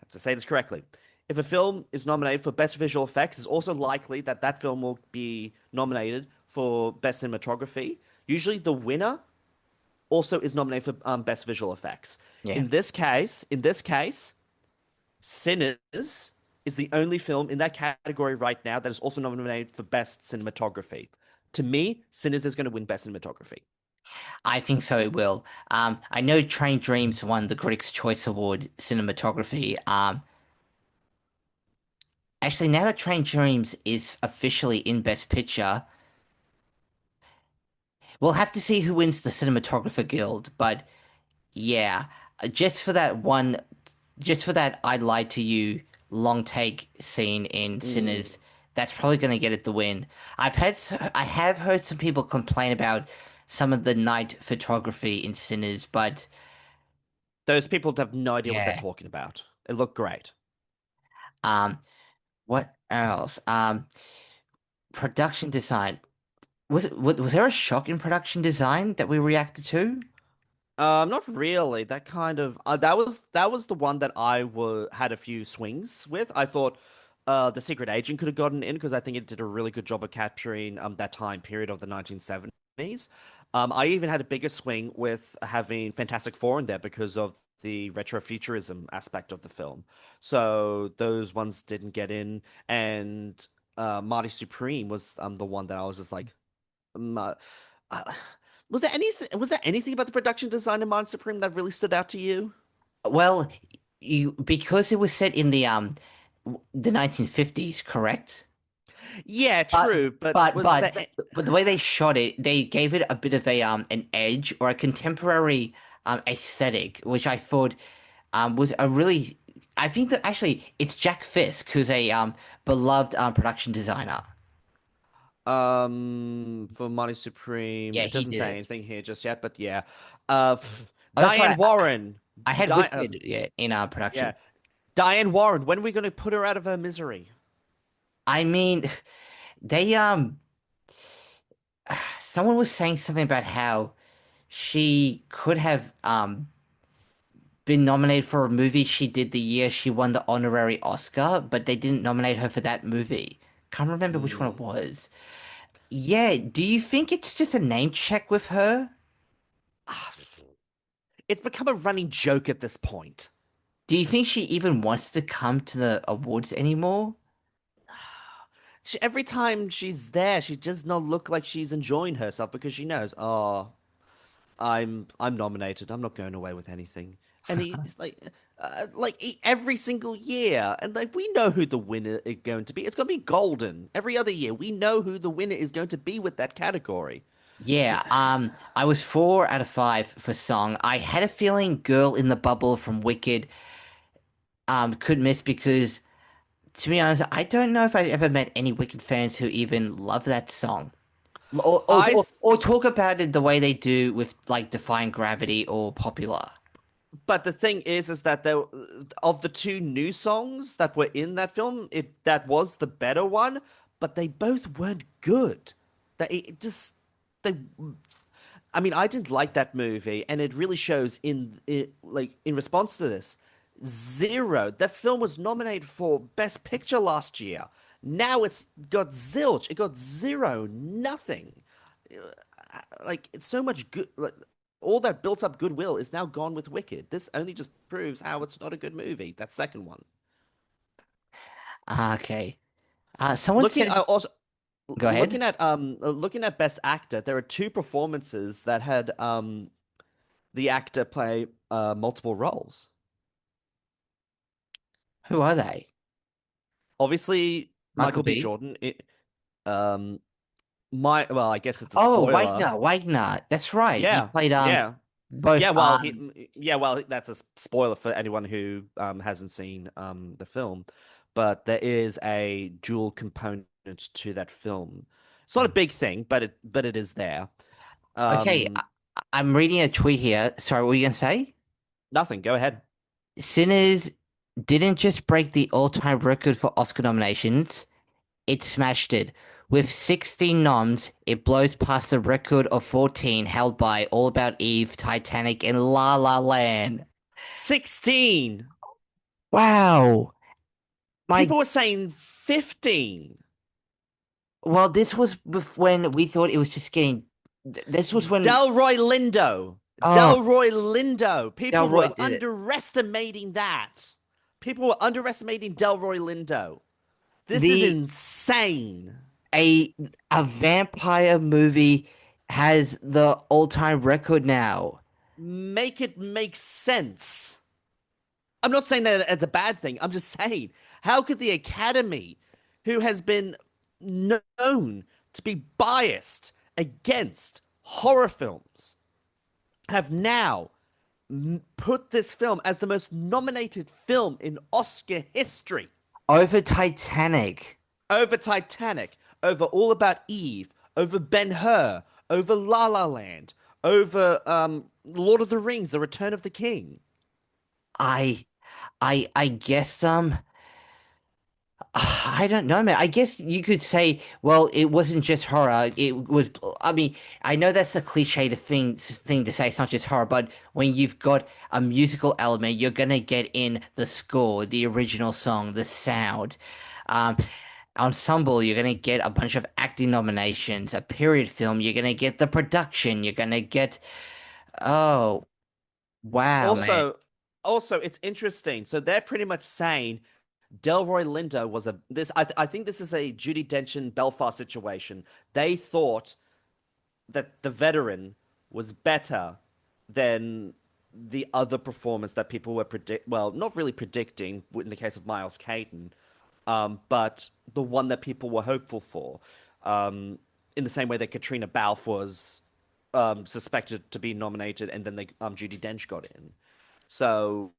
have to say this correctly, if a film is nominated for best visual effects, it's also likely that that film will be nominated for best cinematography. Usually, the winner also is nominated for best visual effects. Yeah. In this case, Sinners is the only film in that category right now that is also nominated for best cinematography. To me, Sinners is going to win best cinematography. I think so it will. I know Train Dreams won the Critics' Choice Award cinematography. Actually, now that Train Dreams is officially in Best Picture, we'll have to see who wins the Cinematographer Guild. But yeah, just for that one, just for that I Lied to You long take scene in Mm. Sinners, that's probably going to get it the win. I have heard some people complain about some of the night photography in Sinners, but Those people have no idea what they're yeah. talking about. It looked great. Um, what else? Production design. Was there a shock in production design that we reacted to? Not really. That kind of that was the one that had a few swings with. I thought the Secret Agent could have gotten in because I think it did a really good job of capturing that time period of the 1970s. I even had a bigger swing with having Fantastic Four in there because of the retrofuturism aspect of the film. So those ones didn't get in, and Marty Supreme was the one that I was just like, um, uh, uh, was there anything about the production design of Mind Supreme that really stood out to you? Well, you because it was set in the 1950s, correct? Yeah, But true, but but was but there but the way they shot it, they gave it a bit of a an edge or a contemporary aesthetic, which I thought was a really I think that actually it's Jack Fisk who's a beloved production designer. for Marty Supreme? Yeah, It he doesn't did say it. anything here just yet, but yeah. Oh, that's Diane right. Warren. I had Di Wicked, yeah, in production. yeah. Diane Warren, when are we going to put her out of her misery? I mean, they someone was saying something about how she could have been nominated for a movie she did the year she won the honorary Oscar, but they didn't nominate her for that movie. Can't remember which one it Hmm. was. Yeah, do you think it's just a name check with her? Ah, it's become a running joke at this point. Do you think she even wants to come to the awards anymore? Every time she's there, she does not look like she's enjoying herself because she knows, oh, I'm nominated. I'm not going away with anything. And every single year, and like we know who the winner is going to be. It's going to be Golden every other year. We know who the winner is going to be with that category. Yeah, I was 4 out of 5 for song. I had a feeling Girl in the Bubble from Wicked could miss because to be honest, I don't know if I've ever met any Wicked fans who even love that song. Or, or, I or, th or talk about it the way they do with like Defying Gravity or Popular. But the thing is that there of the two new songs that were in that film, that was the better one, but they both weren't good. They it just they I mean, I didn't like that movie, and it really shows in response to this. Zero. That film was nominated for Best Picture last year. Now it's got zilch. It got zero, nothing. Like it's so much good. Like, all that built up goodwill is now gone with Wicked. This only just proves how it's not a good movie. That second one. Okay. Someone Looking said, also go ahead. looking at Best Actor, there are two performances that had the actor play multiple roles. Who are they? Obviously, Michael Michael B. B. Jordan. Um, well, I guess it's a Oh, spoiler. Wagner. That's right. He Yeah, played yeah, both yeah. Well, that's a spoiler for anyone who hasn't seen the film. But there is a dual component to that film. It's not a big thing, but it is there. Okay, Um, I'm reading a tweet here. Sorry, what were you gonna say? Nothing. Go ahead. Sinners didn't just break the all-time record for Oscar nominations, it smashed it. With 16 noms, it blows past the record of 14 held by All About Eve, Titanic, and La La Land. 16. Wow. My People were saying 15. well, this was when we thought it was just getting. This was when Delroy Lindo. oh, Delroy Lindo. People Delroy were did it. underestimating that. People were underestimating Delroy Lindo. This is The insane. a a vampire movie has the all-time record now. Make it make sense. I'm not saying that it's a bad thing. I'm just saying, how could the Academy, who has been known to be biased against horror films, have now put this film as the most nominated film in Oscar history Over Titanic. over Titanic, over All About Eve, over Ben-Hur, over La La Land, over Lord of the Rings, The Return of the King. I I guess I don't know, man. I guess you could say, well, it wasn't just horror. It was, I mean, I know that's a cliche thing to say. It's not just horror, but when you've got a musical element, you're gonna get in the score, the original song, the sound. Um, Ensemble, you're gonna get a bunch of acting nominations. A period film, you're gonna get the production. You're gonna get, oh, wow, man. Also, it's interesting. So they're pretty much saying Delroy Lindo was a this. I think this is a Judi Dench and Belfast situation. They thought that the veteran was better than the other performance that people were not really predicting in the case of Miles Caton, but the one that people were hopeful for. In the same way that Katrina Balfe was suspected to be nominated, and then Judi Dench got in. So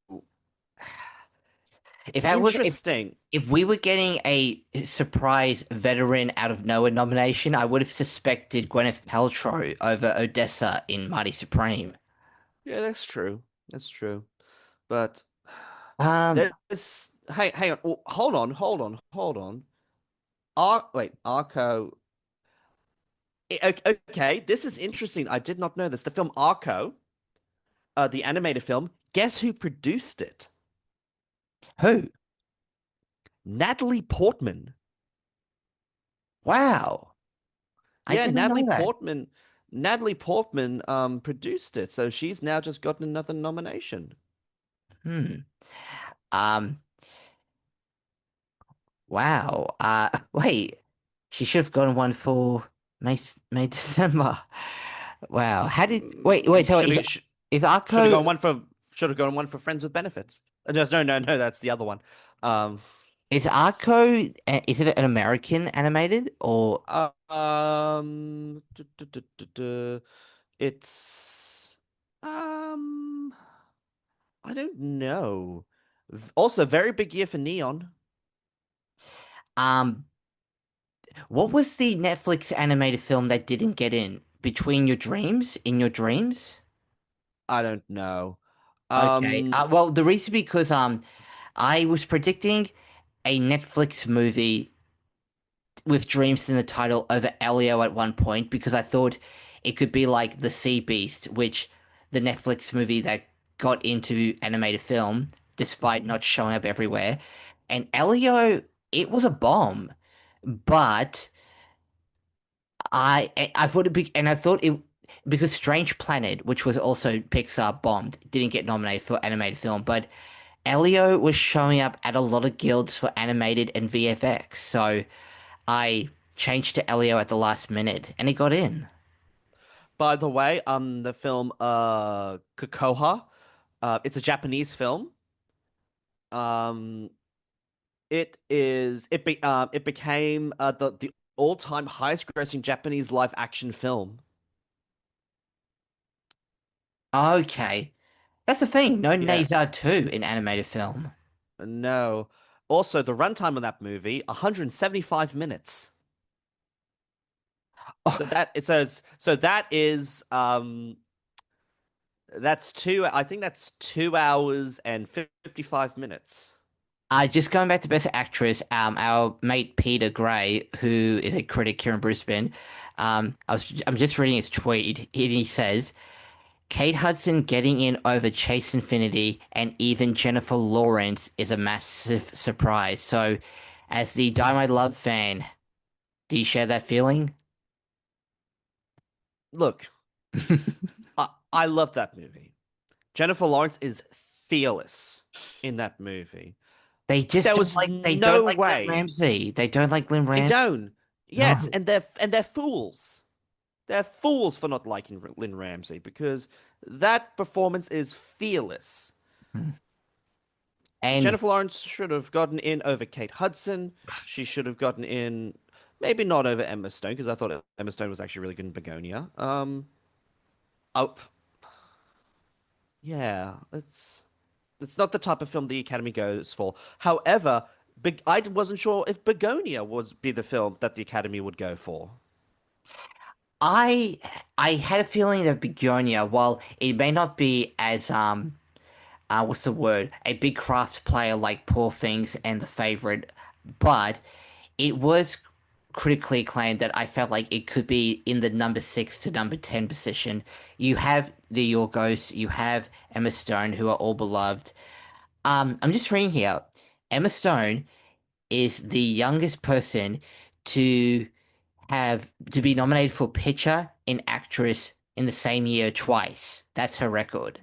If it's that was interesting. if we were getting a surprise veteran out of nowhere nomination, I would have suspected Gwyneth Paltrow over Odessa in Mighty Supreme. Yeah, that's true. That's true. But Um, there's hey, hang on. Oh, hold on. Wait, Arco. Okay, this is interesting. I did not know this. The film Arco, the animated film. Guess who produced it? who? Natalie Portman. Wow, I Yeah, didn't know that. Natalie Portman produced it, so she's now just gotten another nomination. Hmm. Um. Wow. Wait. She should have gotten one for May December. Wow. How did? Wait. So Should have is should have Arco? gone one for should have gone one for Friends with Benefits. No, that's the other one. Um, Is Arco? Is it an American animated or? duh, duh, duh, duh, duh. It's I don't know. Also, very big year for Neon. Um. What was the Netflix animated film that didn't get in? Between Your Dreams? In Your Dreams? I don't know. Okay. Um, Well, the reason because I was predicting a Netflix movie with dreams in the title over Elio at one point because I thought it could be like The Sea Beast, which the Netflix movie that got into animated film despite not showing up everywhere. And Elio, it was a bomb, but I thought I thought it because Strange Planet, which was also Pixar bombed, didn't get nominated for animated film, but Elio was showing up at a lot of guilds for animated and VFX, so I changed to Elio at the last minute, and he got in. by the way, the film Kokoha, it's a Japanese film. Um, it became the all-time highest-grossing Japanese live action film. Okay, that's the thing. No Yeah, Nazar 2 in animated film. no. Also, the runtime of that movie, 175 minutes. Oh, So that it says so that is that's I think that's 2 hours and 55 minutes. just going back to Best Actress, our mate Peter Gray, who is a critic here in Brisbane, I'm just reading his tweet, and he says, Kate Hudson getting in over Chase Infinity and even Jennifer Lawrence is a massive surprise. So, as the Die My Love fan, do you share that feeling? Look, I love that movie. Jennifer Lawrence is fearless in that movie. They just There don't was like they don't no like Lynn way. Ramsey. They don't like Lynn They Ramsey. don't. No. Yes, and they're fools. They're fools for not liking Lynn Ramsey because that performance is fearless. And Jennifer Lawrence should have gotten in over Kate Hudson. She should have gotten in, maybe not over Emma Stone because I thought Emma Stone was actually really good in Begonia. Oh, yeah, it's not the type of film the Academy goes for. However, I wasn't sure if Begonia would be the film that the Academy would go for. I I had a feeling that Begonia, while it may not be as what's the word? A big craft player like Poor Things and The Favorite, but it was critically acclaimed that I felt like it could be in the number 6 to number 10 position. You have the Yorgos, you have Emma Stone, who are all beloved. I'm just reading here. Emma Stone is the youngest person to to be nominated for picture and actress in the same year twice. That's her record.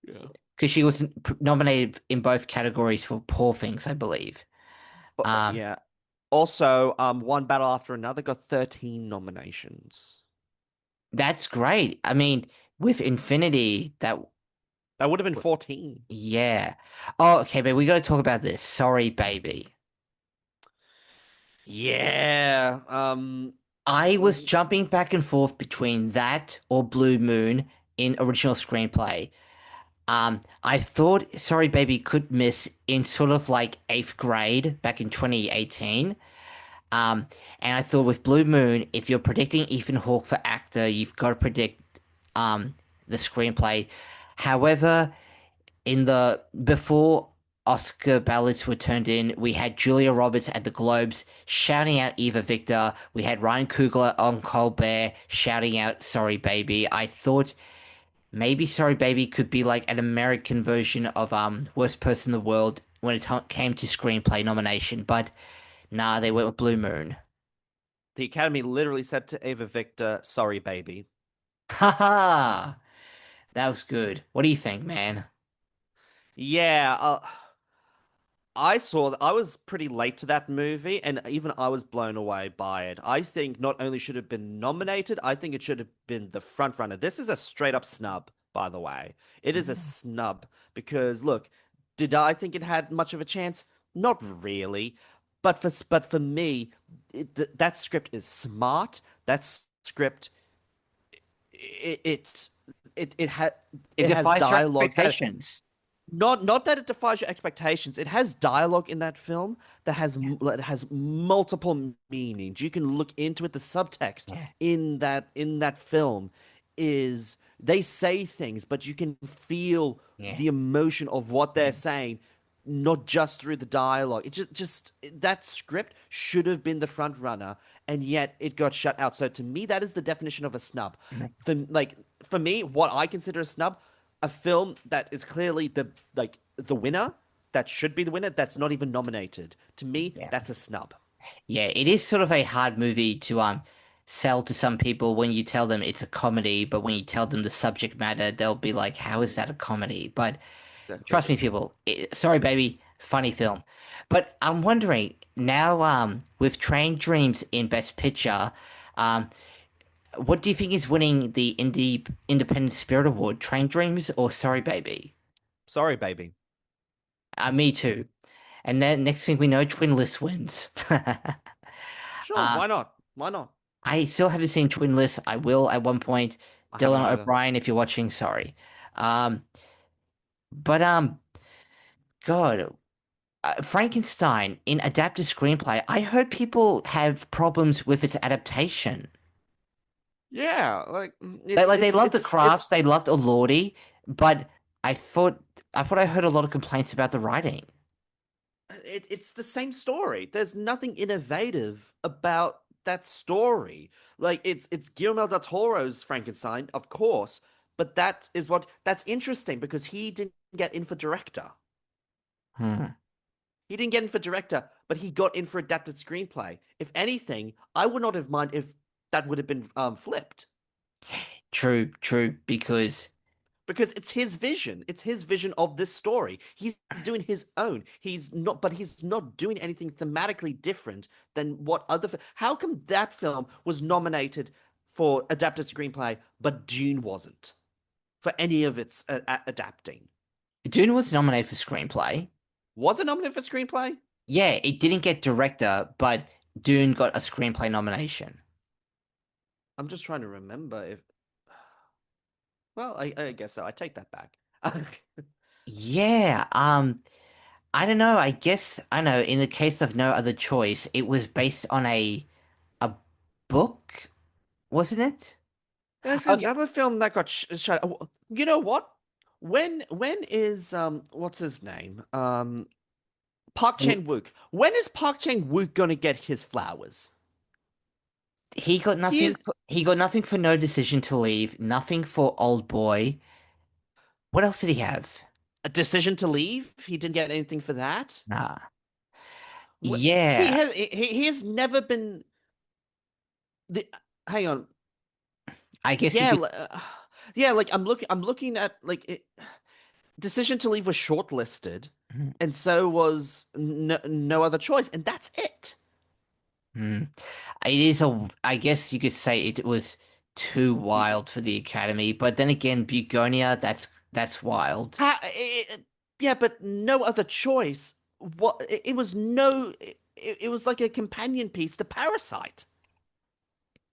Yeah. Because she was nominated in both categories for Poor Things, I believe. But Um, yeah. Also, One Battle After Another got 13 nominations. that's great. I mean, with Infinity, That would have been 14. yeah. Oh, okay, but we got to talk about this. Sorry, baby. Yeah. I was jumping back and forth between that or Blue Moon in original screenplay. I thought Sorry Baby could miss in sort of like eighth grade back in 2018. Um, and I thought with Blue Moon, if you're predicting Ethan Hawke for actor, you've got to predict the screenplay. However, in the before Oscar ballots were turned in, we had Julia Roberts at the Globes shouting out Eva Victor. We had Ryan Coogler on Colbert shouting out "Sorry Baby." I thought maybe "Sorry Baby" could be like an American version of Worst Person in the World when it came to screenplay nomination, but nah, they went with Blue Moon. The Academy literally said to Ava Victor, "Sorry, baby." Haha, that was good. What do you think, man? Yeah, I was pretty late to that movie, and even I was blown away by it. I think not only should have been nominated, I think it should have been the front runner. This is a straight up snub, by the way. It is a snub because look, did I think it had much of a chance? Not really. But for me, that script is smart. That script, it, it's it had It it has defies your dialogue that expectations. not that it defies your expectations. It has dialogue in that film that has multiple meanings. You can look into it. The subtext Yeah. in that film is they say things, but you can feel Yeah. the emotion of what they're saying, not just through the dialogue. It just that script should have been the front runner, and yet it got shut out. So to me, that is the definition of a snub. For me, what I consider a snub, a film that is clearly the winner, that should be the winner, that's not even nominated. To me, Yeah. that's a snub. Yeah, it is sort of a hard movie to sell to some people when you tell them it's a comedy, but when you tell them the subject matter, they'll be like, "How is that a comedy?" But trust me, people, sorry, baby, funny film. But I'm wondering now, with Train Dreams in Best Picture, um, what do you think is winning the Independent Spirit Award? Train Dreams or Sorry, Baby? Sorry, baby. Me too. And then next thing we know, Twin List wins. Sure, Uh, why not? Why not? I still haven't seen Twin List. I will at one point. I haven't Dylan either. O'Brien, if you're watching, sorry. Um, but God, Frankenstein in adapted screenplay. I heard people have problems with its adaptation. Yeah, like They loved the crafts, they loved Elordi, but I thought I heard a lot of complaints about the writing. it's the same story. There's nothing innovative about that story. Like it's Guillermo del Toro's Frankenstein, of course, but that's interesting because he didn't get in for director. Hmm. He didn't get in for director, but he got in for adapted screenplay. If anything, I would not have mind if that would have been flipped. True, because Because it's his vision. It's his vision of this story. He's doing his own. But he's not doing anything thematically different than what How come that film was nominated for adapted screenplay, but Dune wasn't for any of its adapting? Dune was nominated for screenplay. Was it nominated for screenplay? Yeah, it didn't get director, but Dune got a screenplay nomination. I'm just trying to remember if. Well, I guess so. I take that back. Yeah, I don't know. I guess I know. In the case of No Other Choice, it was based on a book, wasn't it? There's Okay. another film that got shut. You know what? When is what's his name? Park Chan Wook. When is Park Chan Wook gonna get his flowers? He got He nothing. is He got nothing for No Decision to Leave. Nothing for Old Boy. What else did he have? a decision to leave. He didn't get anything for that. Nah. He Yeah, has he has never been the. Hang on. I guess you Yeah, could. yeah. Like I'm looking at like decision to leave was shortlisted, Hmm. and so was no other choice, and that's it. Hmm. It is a. I guess you could say it was too wild for the Academy, but then again, Bugonia. That's wild. Yeah, but no other choice. What it was no. It was like a companion piece to Parasite.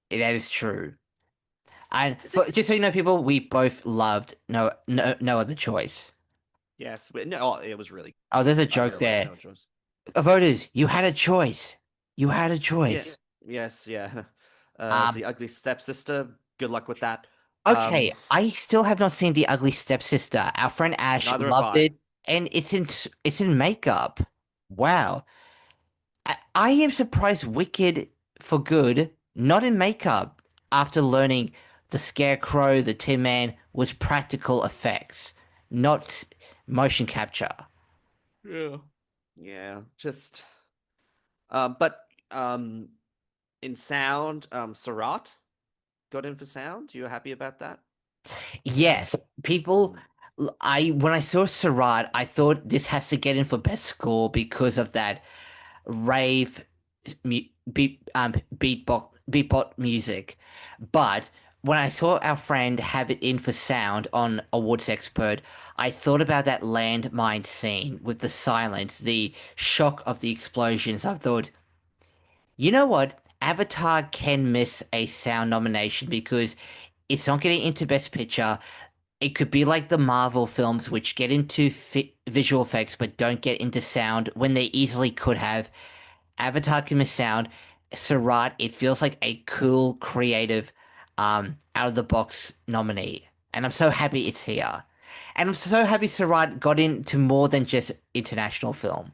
That is true. And This but just is so you know, people, we both loved No Other Choice. yes, but no, it was really. Oh, there's a I joke really there. no choice. Voters, you had a choice. You had a Yeah. choice. Yes, yeah. Um, The ugly stepsister. Good luck with that. okay, I still have not seen The Ugly Stepsister. Our friend Ash Neither have loved I. it, and it's in makeup. Wow. I am surprised Wicked for Good, not in makeup, after learning the Scarecrow, the Tin Man was practical effects, not motion capture. Yeah. Yeah, just but in sound, Sarat got in for sound. You happy about that? Yes, people. I when I saw Sarat, I thought this has to get in for best score because of that rave beatbot music. But when I saw our friend have it in for sound on Awards Expert, I thought about that landmine scene with the silence, the shock of the explosions. I thought, you know what? Avatar can miss a sound nomination because it's not getting into Best Picture. It could be like the Marvel films, which get into visual effects but don't get into sound when they easily could have. Avatar can miss sound. Sarat, it feels like a cool, creative, out of the box nominee. and I'm so happy it's here. And I'm so happy Sarat got into more than just international film.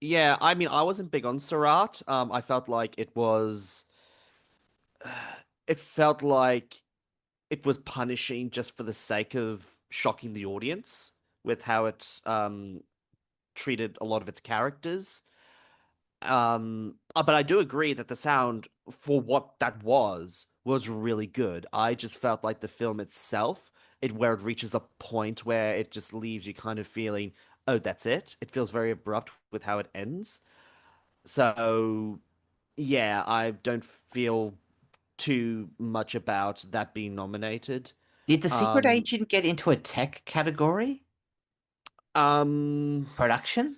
Yeah, I mean, I wasn't big on Sarat. I felt like it felt like it was punishing just for the sake of shocking the audience with how it treated a lot of its characters. But I do agree that the sound for what that was really good. I just felt like the film itself, where it reaches a point where it just leaves you kind of feeling, oh, that's it. It feels very abrupt with how it ends. So yeah, I don't feel too much about that being nominated. Did The Secret Um, Agent get into a tech category? um, Production?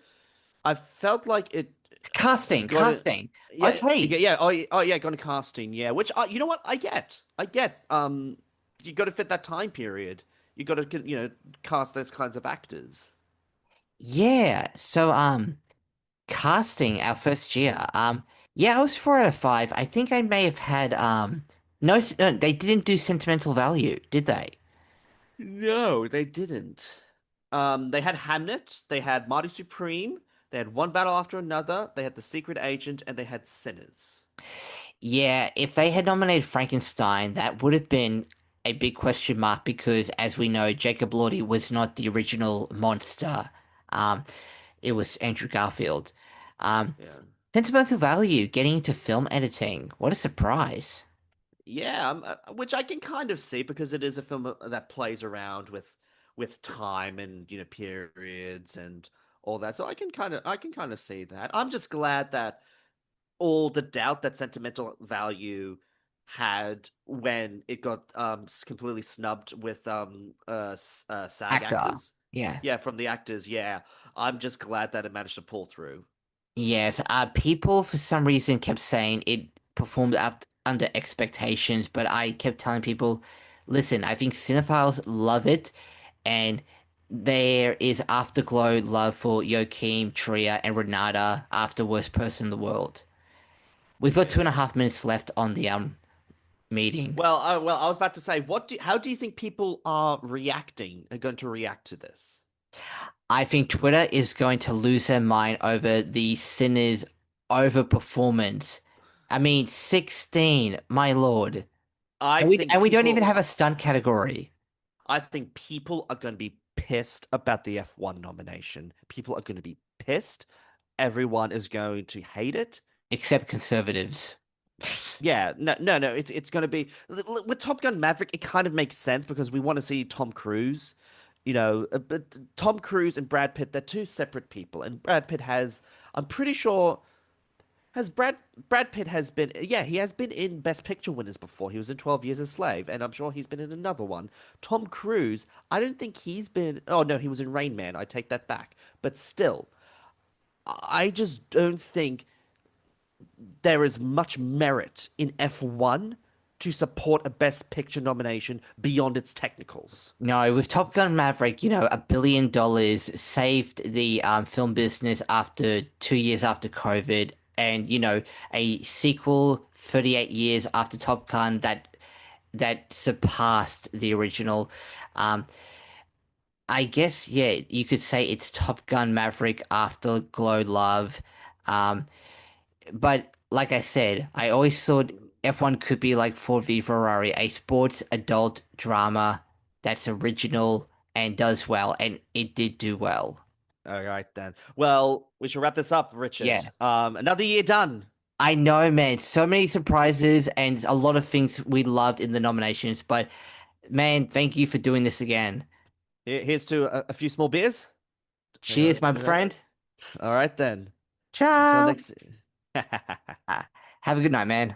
I felt like it Casting, got it. casting. Yeah, Okay. yeah. Oh, yeah. Gone casting. Yeah, which you know what? I get. You got to fit that time period. You got to cast those kinds of actors. Yeah. So, casting our first year. Yeah, I was 4 out of 5. I think I may have had no, they didn't do sentimental value, did they? No, they didn't. They had Hamnet. They had Marty Supreme. They had One Battle After Another. They had The Secret Agent, and they had Sinners. Yeah, if they had nominated Frankenstein, that would have been a big question mark because, as we know, Jacob Elordi was not the original monster. Um, it was Andrew Garfield. Um, Yeah. sentimental value, getting into film editing. What a surprise. Yeah, which I can kind of see because it is a film that plays around with time and periods and all that. So I can kind of see that. I'm just glad that all the doubt that sentimental value had when it got completely snubbed with SAG Actor. actors. Yeah. Yeah, from the actors. Yeah, I'm just glad that it managed to pull through. Yes, people for some reason kept saying it performed up under expectations, but I kept telling people, listen, I think cinephiles love it, and there is afterglow love for Joachim Trier and Renata after Worst Person in the World. We've got two and a Yeah. half minutes left on the meeting. Well, I was about to say, how do you think people are going to react to this? I think Twitter is going to lose their mind over the Sinners overperformance. I mean, 16, my lord. I And we think and we don't even people, have a stunt category, I think people are going to be pissed about the F1 nomination. People are going to be pissed. Everyone is going to hate it. except conservatives. Yeah, no. It's going to be with Top Gun Maverick. It kind of makes sense because we want to see Tom Cruise. But Tom Cruise and Brad Pitt, they're two separate people, and Brad Pitt has, I'm pretty sure, has Brad Pitt has been, yeah, he has been in Best Picture winners before. He was in 12 Years a Slave, and I'm sure he's been in another one. Tom Cruise, I don't think he's been. Oh no, he was in Rain Man. I take that back. But still, I just don't think there is much merit in F1 to support a Best Picture nomination beyond its technicals. No, with Top Gun Maverick, $1 billion saved the film business after 2 years after COVID, and a sequel 38 years after Top Gun that surpassed the original. Um, I guess, yeah, you could say it's Top Gun Maverick after Glow Love. Um, but like I said, I always thought F1 could be like Ford v Ferrari, a sports adult drama that's original and does well, and it did do well. All right then. Well, we should wrap this up, Richard. Yeah. Another year done. I know, man. So many surprises and a lot of things we loved in the nominations, but man, thank you for doing this again. Here's to a few small beers. Cheers, my friend. All right then. Until Ciao. next. Have a good night, man.